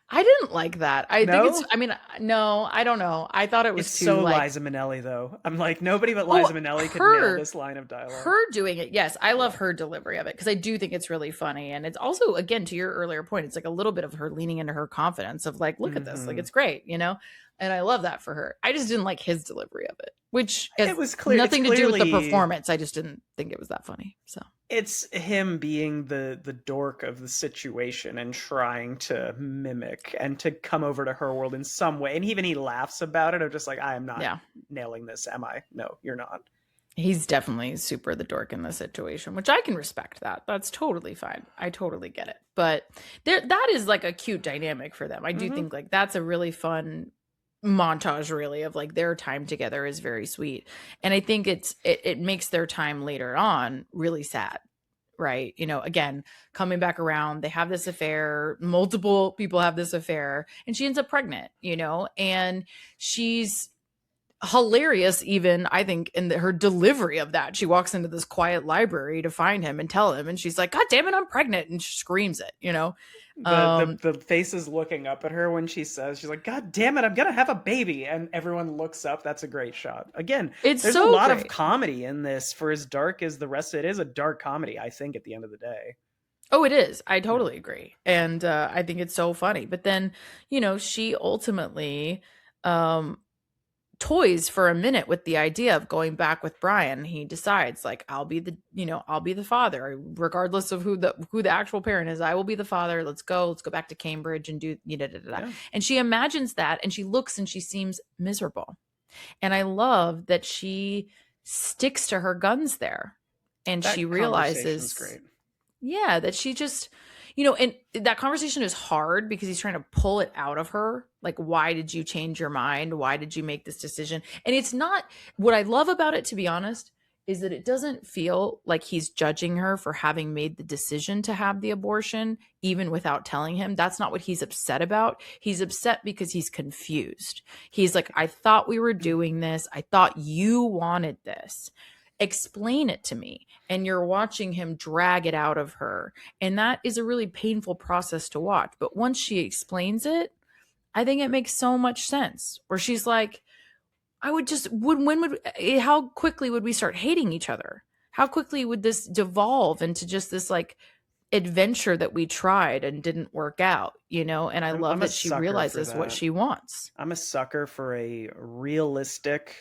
I didn't like that. I think it's, No? I mean, no, I don't know. I thought it was It's too so like, Liza Minnelli, though. I'm like, nobody but oh, Liza Minnelli could nail this line of dialogue. her doing it. Yes, I love her delivery of it because I do think it's really funny. And it's also, again, to your earlier point, it's like a little bit of her leaning into her confidence of like, look at this, like Mhm. it's great, you know? And I love that for her. I just didn't like his delivery of it, which has It was clear. nothing It's to do with the clearly performance. I just didn't think it was that funny. So it's him being the dork of the situation and trying to mimic and to come over to her world in some way. And even he laughs about it of just like, I am not yeah, nailing this, am I? No, you're not. he's definitely super the dork in this situation, which I can respect that. That's totally fine. I totally get it. But that is like a cute dynamic for them. I do Mhm. think like that's a really fun montage really of like their time together is very sweet. And I think it makes their time later on really sad. Right. You know, again, coming back around, they have this affair, multiple people have this affair, and she ends up pregnant, you know, and she's hilarious even I think in her delivery of that. She walks into this quiet library to find him and tell him and she's like, god damn it, I'm pregnant, and she screams it, you know. The faces looking up at her when she says, she's like, God damn it, I'm gonna have a baby, and everyone looks up. That's a great shot. Again, It's there's so a lot of great. comedy in this. For as dark as the rest of it is, a dark comedy, I think, at the end of the day. Oh, it is. I totally agree. And I think it's so funny. But then, you know, she ultimately um toys for a minute with the idea of going back with Brian. He decides like I'll be the, you know, I'll be the father regardless of who the actual parent is. I will be the father. Let's go back to Cambridge and do, you know, da, da, da. Yeah. And she imagines that and she looks and she seems miserable. And I love that she sticks to her guns there. And That she conversation's realizes, great. yeah, that she just, you know, and that conversation is hard because he's trying to pull it out of her. Like, why did you change your mind? Why did you make this decision? And it's not, what I love about it, to be honest, is that it doesn't feel like he's judging her for having made the decision to have the abortion, even without telling him. That's not what he's upset about. He's upset because he's confused. He's like, I thought we were doing this. I thought you wanted this. Explain it to me. And you're watching him drag it out of her. And that is a really painful process to watch. But once she explains it, I think it makes so much sense. Where she's like, I would just, how quickly would we start hating each other? How quickly would this devolve into just this like adventure that we tried and didn't work out, you know? And I love I'm a that she sucker for realizes what that. she wants. I'm a sucker for a realistic,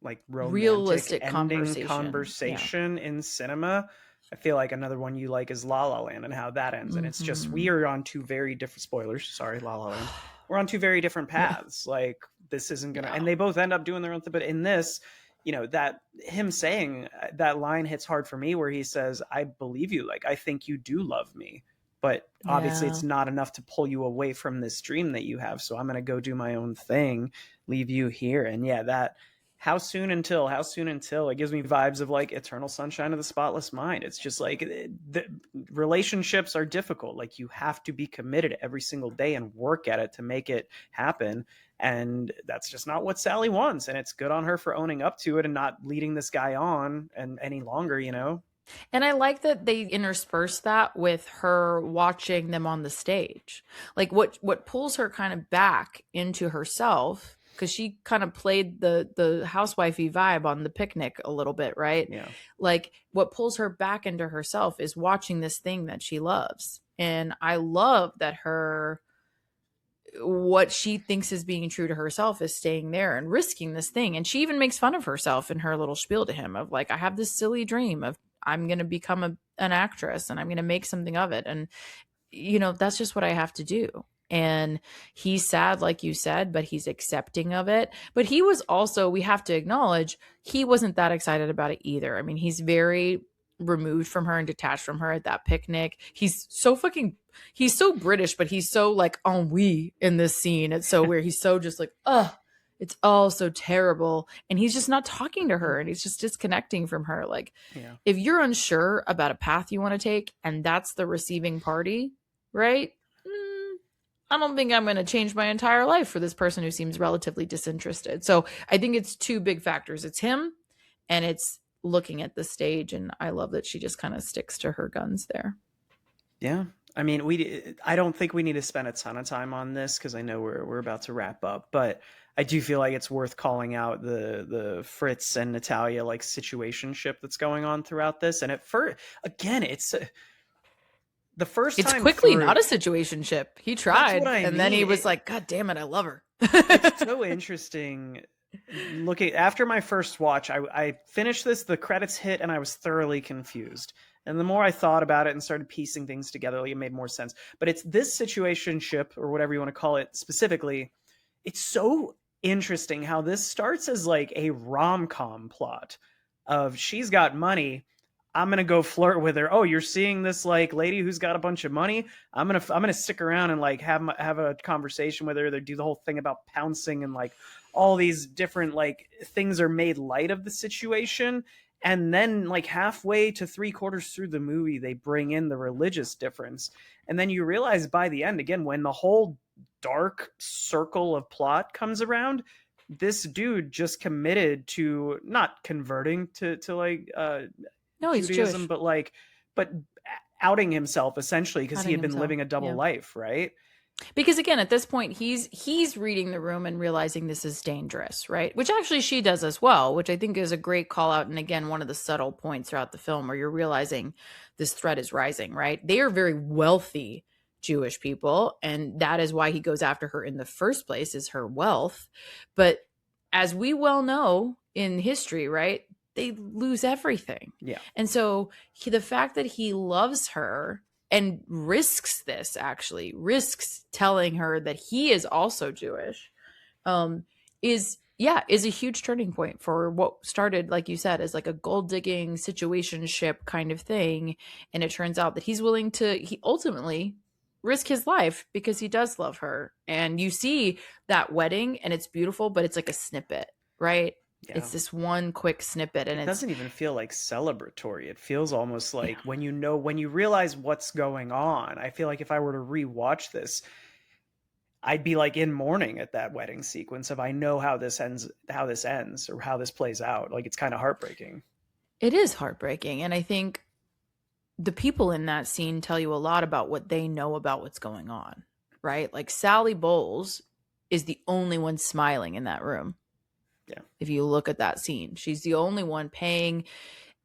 like romantic Realistic ending conversation. in cinema. I feel like another one you like is La La Land and how that ends. And it's just, we Mhm. are on two very different, spoilers, sorry, La La Land. We're on two very different paths. Like, this isn't gonna, Yeah. and they both end up doing their own thing. But in this, you know, that him saying that line hits hard for me where he says, I believe you, like, I think you do love me, but obviously Yeah. it's not enough to pull you away from this dream that you have. So I'm going to go do my own thing, leave you here. And yeah, that, how soon until it gives me vibes of like Eternal Sunshine of the Spotless Mind. It's just like the relationships are difficult. Like, you have to be committed every single day and work at it to make it happen. And that's just not what Sally wants. And it's good on her for owning up to it and not leading this guy on and any longer, you know? And I like that they intersperse that with her watching them on the stage. Like what pulls her kind of back into herself because she kind of played the housewifey vibe on the picnic a little bit, right? Yeah. Like what pulls her back into herself is watching this thing that she loves. And I love that what she thinks is being true to herself is staying there and risking this thing. And she even makes fun of herself in her little spiel to him of like, I have this silly dream of I'm going to become an actress and I'm going to make something of it. And, that's just what I have to do. And he's sad, like you said, but he's accepting of it. But he was also, we have to acknowledge, he wasn't that excited about it either. I mean, he's very removed from her and detached from her at that picnic. He's so British, but he's so like ennui in this scene. It's so weird. He's so just like, it's all so terrible. And he's just not talking to her and he's just disconnecting from her. Like, if you're unsure about a path you want to take and that's the receiving party, right? I don't think I'm going to change my entire life for this person who seems relatively disinterested. So I think it's two big factors. It's him and it's looking at the stage. And I love that she just kind of sticks to her guns there. Yeah. I mean, I don't think we need to spend a ton of time on this because I know we're about to wrap up, but I do feel like it's worth calling out the Fritz and Natalia like situationship that's going on throughout this. And again, it's the first time it's quickly not a situationship. He tried and then he was like, God damn it, I love her. It's so interesting. After my first watch, I finished this, the credits hit, and I was thoroughly confused. And the more I thought about it and started piecing things together, it made more sense. But it's this situationship, or whatever you want to call it specifically, it's so interesting how this starts as like a rom-com plot of she's got money, I'm gonna go flirt with her. Oh, you're seeing this like lady who's got a bunch of money. I'm gonna stick around and like have a conversation with her. They do the whole thing about pouncing and like all these different like things are made light of the situation. And then like halfway to 3/4 through the movie, they bring in the religious difference. And then you realize by the end, again, when the whole dark circle of plot comes around, this dude just committed to not converting to like no, he's Judaism, Jewish. but outing himself essentially because he had been living a double life, right? Because again, at this point, he's reading the room and realizing this is dangerous, right? Which actually she does as well, which I think is a great call out. And again, one of the subtle points throughout the film where you're realizing this threat is rising, right? They are very wealthy Jewish people. And that is why he goes after her in the first place, is her wealth. But as we well know in history, right? They lose everything. Yeah. And so the fact that he loves her and risks telling her that he is also Jewish, is a huge turning point for what started, like you said, as like a gold digging situationship kind of thing. And it turns out that he ultimately risk his life because he does love her. And you see that wedding and it's beautiful, but it's like a snippet, right? Yeah. It's this one quick snippet and it doesn't even feel like celebratory. It feels almost like when you realize what's going on. I feel like if I were to rewatch this, I'd be like in mourning at that wedding sequence if I know how this ends or how this plays out. Like it's kind of heartbreaking. It is heartbreaking. And I think the people in that scene tell you a lot about what they know about what's going on, right? Like Sally Bowles is the only one smiling in that room. Yeah. If you look at that scene, she's the only one paying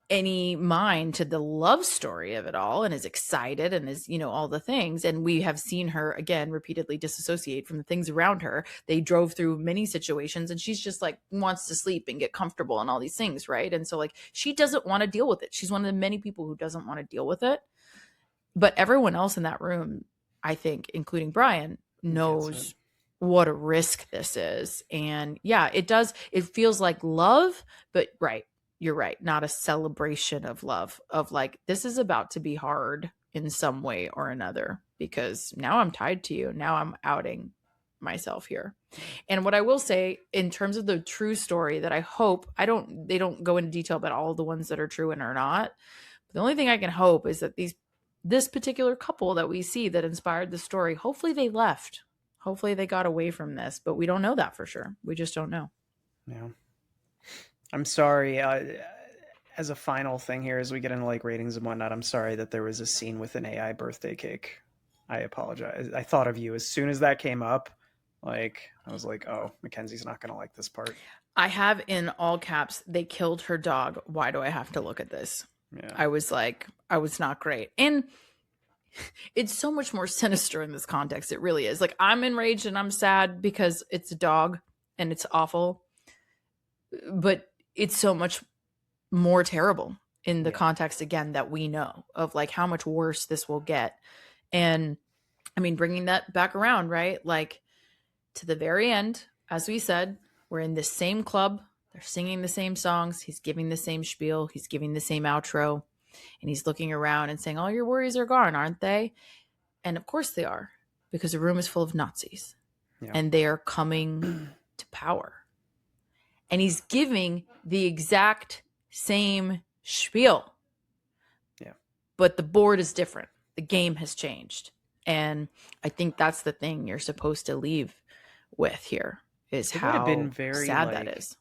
any mind to the love story of it all and is excited and is, all the things. And we have seen her again repeatedly disassociate from the things around her. They drove through many situations and she's just like wants to sleep and get comfortable and all these things, right? And so like she doesn't want to deal with it. She's one of the many people who doesn't want to deal with it. But everyone else in that room, I think, including Brian, knows what a risk this is. And yeah, it feels like love, but right, you're right, not a celebration of love, of like, this is about to be hard in some way or another because now I'm tied to you. Now I'm outing myself here. And what I will say in terms of the true story that I hope, they don't go into detail about all the ones that are true and are not. But the only thing I can hope is that this particular couple that we see that inspired the story, hopefully they left. Hopefully they got away from this, but we don't know that for sure. We just don't know. Yeah. I'm sorry. As a final thing here, as we get into like ratings and whatnot, I'm sorry that there was a scene with an AI birthday cake. I apologize. I thought of you as soon as that came up. Like, I was like, oh, Mackenzie's not going to like this part. I have in all caps, they killed her dog. Why do I have to look at this? Yeah. I was like, I was not great. And it's so much more sinister in this context. It really is. Like, I'm enraged and I'm sad because it's a dog and it's awful. But it's so much more terrible in the context, again, that we know of, like, how much worse this will get. And I mean, bringing that back around, right? Like, to the very end, as we said, we're in this same club. They're singing the same songs. He's giving the same spiel. He's giving the same outro. And he's looking around and saying, all your worries are gone, aren't they? And of course they are, because the room is full of Nazis. Yeah. And they are coming to power. And he's giving the exact same spiel. Yeah. But the board is different. The game has changed. And I think that's the thing you're supposed to leave with here, is how would have been very sad that is.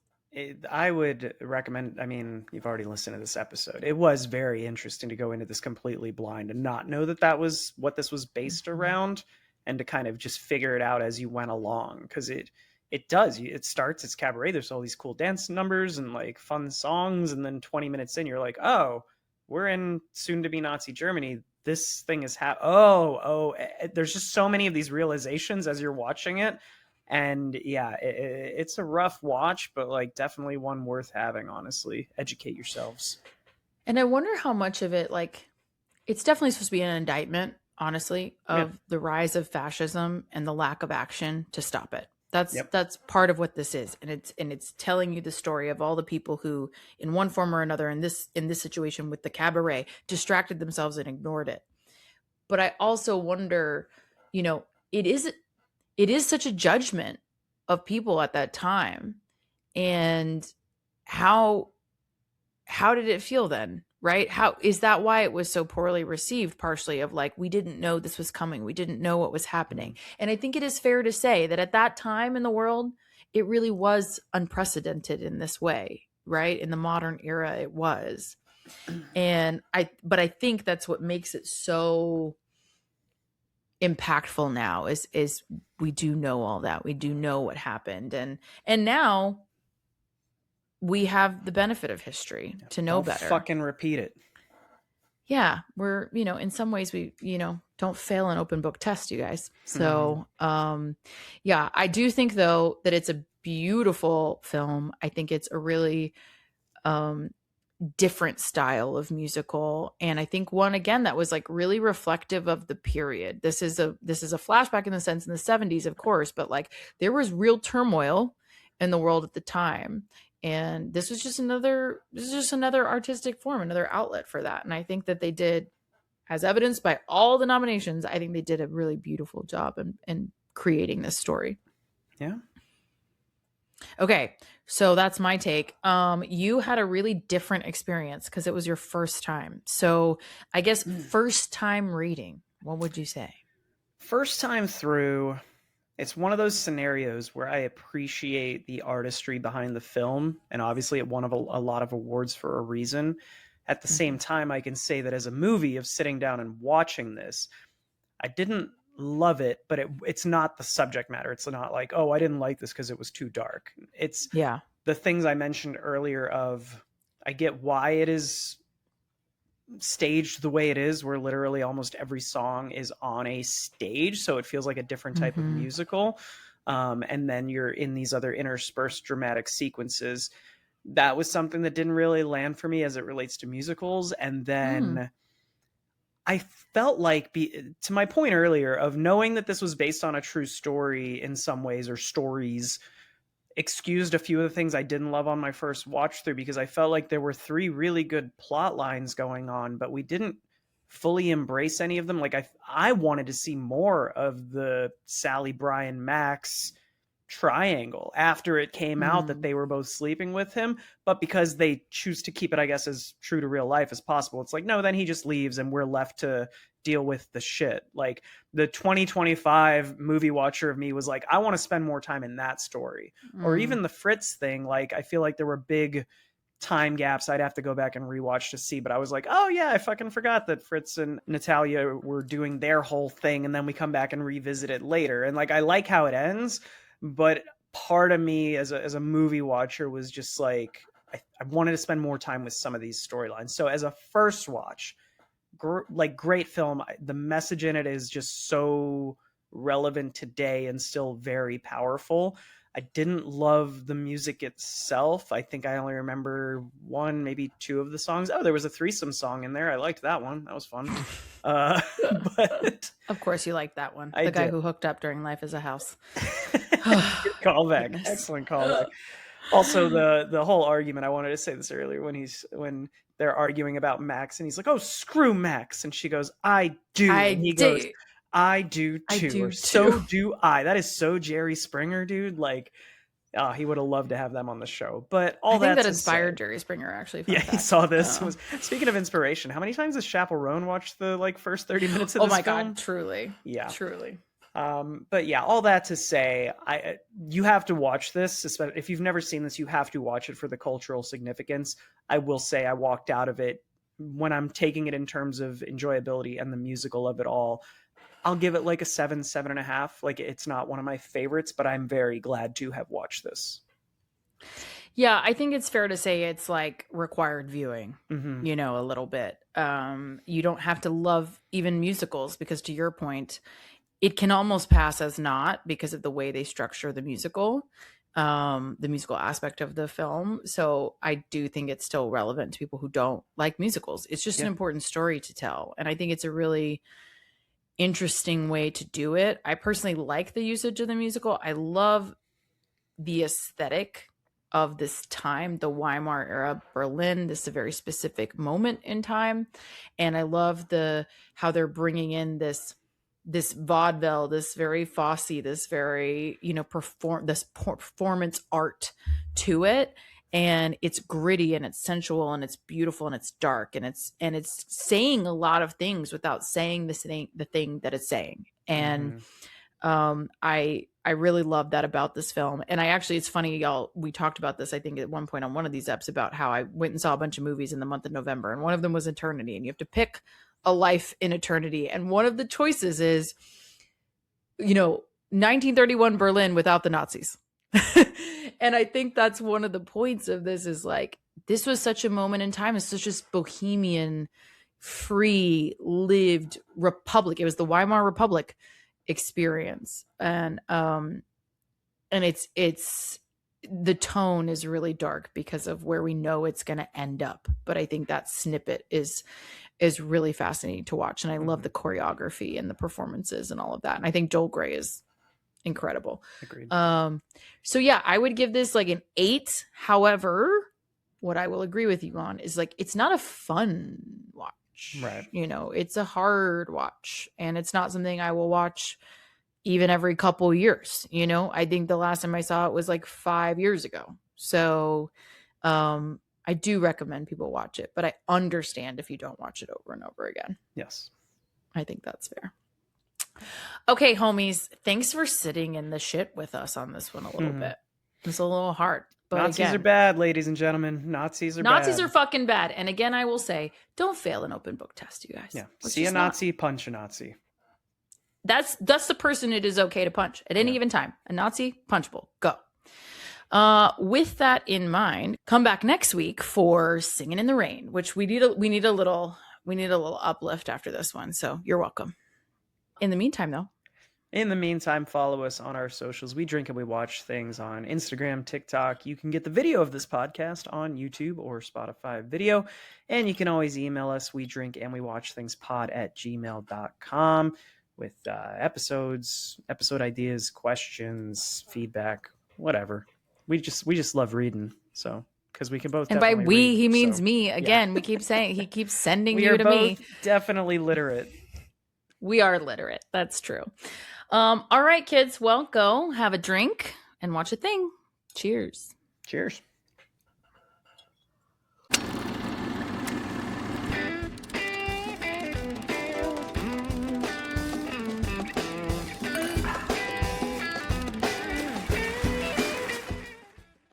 I would recommend, I mean, you've already listened to this episode. It was very interesting to go into this completely blind and not know that that was what this was based around, and to kind of just figure it out as you went along. Because it does. It starts, it's Cabaret. There's all these cool dance numbers and like fun songs. And then 20 minutes in, you're like, oh, we're in soon to be Nazi Germany. This thing is there's just so many of these realizations as you're watching it. And yeah, it's a rough watch, but like definitely one worth having, honestly. Educate yourselves. And I wonder how much of it, like, it's definitely supposed to be an indictment, honestly, of the rise of fascism and the lack of action to stop it. That's part of what this is. And it's telling you the story of all the people who, in one form or another, in this situation with the Cabaret, distracted themselves and ignored it. But I also wonder, you know, it is such a judgment of people at that time. And how did it feel then? Right? How is that why it was so poorly received? Partially of like, we didn't know this was coming. We didn't know what was happening. And I think it is fair to say that at that time in the world, it really was unprecedented in this way, right? In the modern era, it was. But I think that's what makes it so impactful now is we do know all that. We do know what happened. And now we have the benefit of history to know better. Fucking repeat it. Yeah. We're, in some ways we, don't fail an open book test, you guys. So, yeah, I do think though that it's a beautiful film. I think it's a really, different style of musical. And I think one, again, that was like really reflective of the period. This is a flashback in the sense in the 70s, of course, but like there was real turmoil in the world at the time. And this was just another artistic form, another outlet for that. And I think that they did, as evidenced by all the nominations, I think they did a really beautiful job in creating this story. Yeah. Okay. So that's my take. You had a really different experience because it was your first time. So I guess first time reading, what would you say? First time through, it's one of those scenarios where I appreciate the artistry behind the film, and obviously it won a lot of awards for a reason. At the same time, I can say that as a movie of sitting down and watching this, I didn't love it, but it's not the subject matter. It's not like, oh, I didn't like this because it was too dark. It's the things I mentioned earlier of, I get why it is staged the way it is, where literally almost every song is on a stage, so it feels like a different type of musical, and then you're in these other interspersed dramatic sequences. That was something that didn't really land for me as it relates to musicals. And then I felt like, to my point earlier of knowing that this was based on a true story in some ways, or stories, excused a few of the things I didn't love on my first watch through, because I felt like there were 3 really good plot lines going on, but we didn't fully embrace any of them. Like I wanted to see more of the Sally, Brian, Max triangle after it came out that they were both sleeping with him, but because they choose to keep it, I guess, as true to real life as possible, it's like, no, then he just leaves and we're left to deal with the shit. Like the 2025 movie watcher of me was like, I want to spend more time in that story. Or even the Fritz thing. Like I feel like there were big time gaps I'd have to go back and rewatch to see. But I was like, oh yeah, I fucking forgot that Fritz and Natalia were doing their whole thing, and then we come back and revisit it later. And like, I like how it ends, but part of me as a movie watcher was just like, I wanted to spend more time with some of these storylines. So as a first watch, great film. The message in it is just so relevant today and still very powerful. I didn't love the music itself. I think I only remember one, maybe two of the songs. Oh, there was a threesome song in there. I liked that one. That was fun. But of course you liked that one. I The guy did. who hooked up during Life is a House. Callback. Goodness. Excellent callback. Also, the whole argument, I wanted to say this earlier, when they're arguing about Max and he's like, oh, screw Max. And she goes, I do. And he goes, I do too. Or so do I. That is so Jerry Springer, dude. Like, he would have loved to have them on the show. But all I think that inspired Jerry Springer, actually. Yeah, he saw this. Speaking of inspiration, how many times has Chappell Roan watched the first 30 minutes of this film? Oh my God, truly. Yeah. Truly. But yeah, all that to say, you have to watch this. Especially if you've never seen this, you have to watch it for the cultural significance. I will say I walked out of it, when I'm taking it in terms of enjoyability and the musical of it all, I'll give it like a 7.5. Like, it's not one of my favorites, but I'm very glad to have watched this. Yeah, I think it's fair to say it's like required viewing, Mm-hmm. you know, a little bit. You don't have to love even musicals, because to your point, it can almost pass as not because of the way they structure the musical aspect of the film. So I do think it's still relevant to people who don't like musicals. It's just an important story to tell. And I think it's a really interesting way to do it. I personally like the usage of the musical. I love the aesthetic of this time, the Weimar era Berlin. This is a very specific moment in time. And I love how they're bringing in this vaudeville, this very Fosse, this very, performance art to it. And it's gritty and it's sensual and it's beautiful and it's dark and it's saying a lot of things without saying the thing that it's saying. And I really love that about this film. And it's funny, y'all, we talked about this, I think at one point on one of these eps, about how I went and saw a bunch of movies in the month of November, and one of them was Eternity, and you have to pick a life in eternity. And one of the choices is, 1931 Berlin without the Nazis. And I think that's one of the points of this, is like, this was such a moment in time. It's such this bohemian, free, lived republic. It was the Weimar Republic experience. And it's the tone is really dark because of where we know it's going to end up. But I think that snippet is really fascinating to watch. And I love the choreography and the performances and all of that. And I think Joel Grey is incredible. Agreed. So yeah, I would give this like an 8. However, what I will agree with you on is, like, it's not a fun watch. Right. It's a hard watch, and it's not something I will watch even every couple years. I think the last time I saw it was like 5 years ago. So, I do recommend people watch it, but I understand if you don't watch it over and over again. Yes. I think that's fair. Okay, homies, thanks for sitting in the shit with us on this one a little bit. It's a little hard, but Nazis are bad, ladies and gentlemen. Nazis are fucking bad. And again, I will say, don't fail an open book test, you guys. Yeah. See a Nazi, punch a Nazi. That's the person it is okay to punch at any given time. A Nazi, punchable. Go. With that in mind, come back next week for Singing in the Rain, which we need a little uplift after this one. So you're welcome. In the meantime, follow us on our socials. We Drink and We Watch things on Instagram, TikTok. You can get the video of this podcast on YouTube or Spotify video. And you can always email us, we drink and we watch things pod@gmail.com with episode ideas, questions, feedback, whatever. We just love reading. So, because we can both. And by we, he means me. Again, we keep saying, he keeps sending you to me. We are both definitely literate. We are literate. That's true. All right, kids. Well, go have a drink and watch a thing. Cheers. Cheers.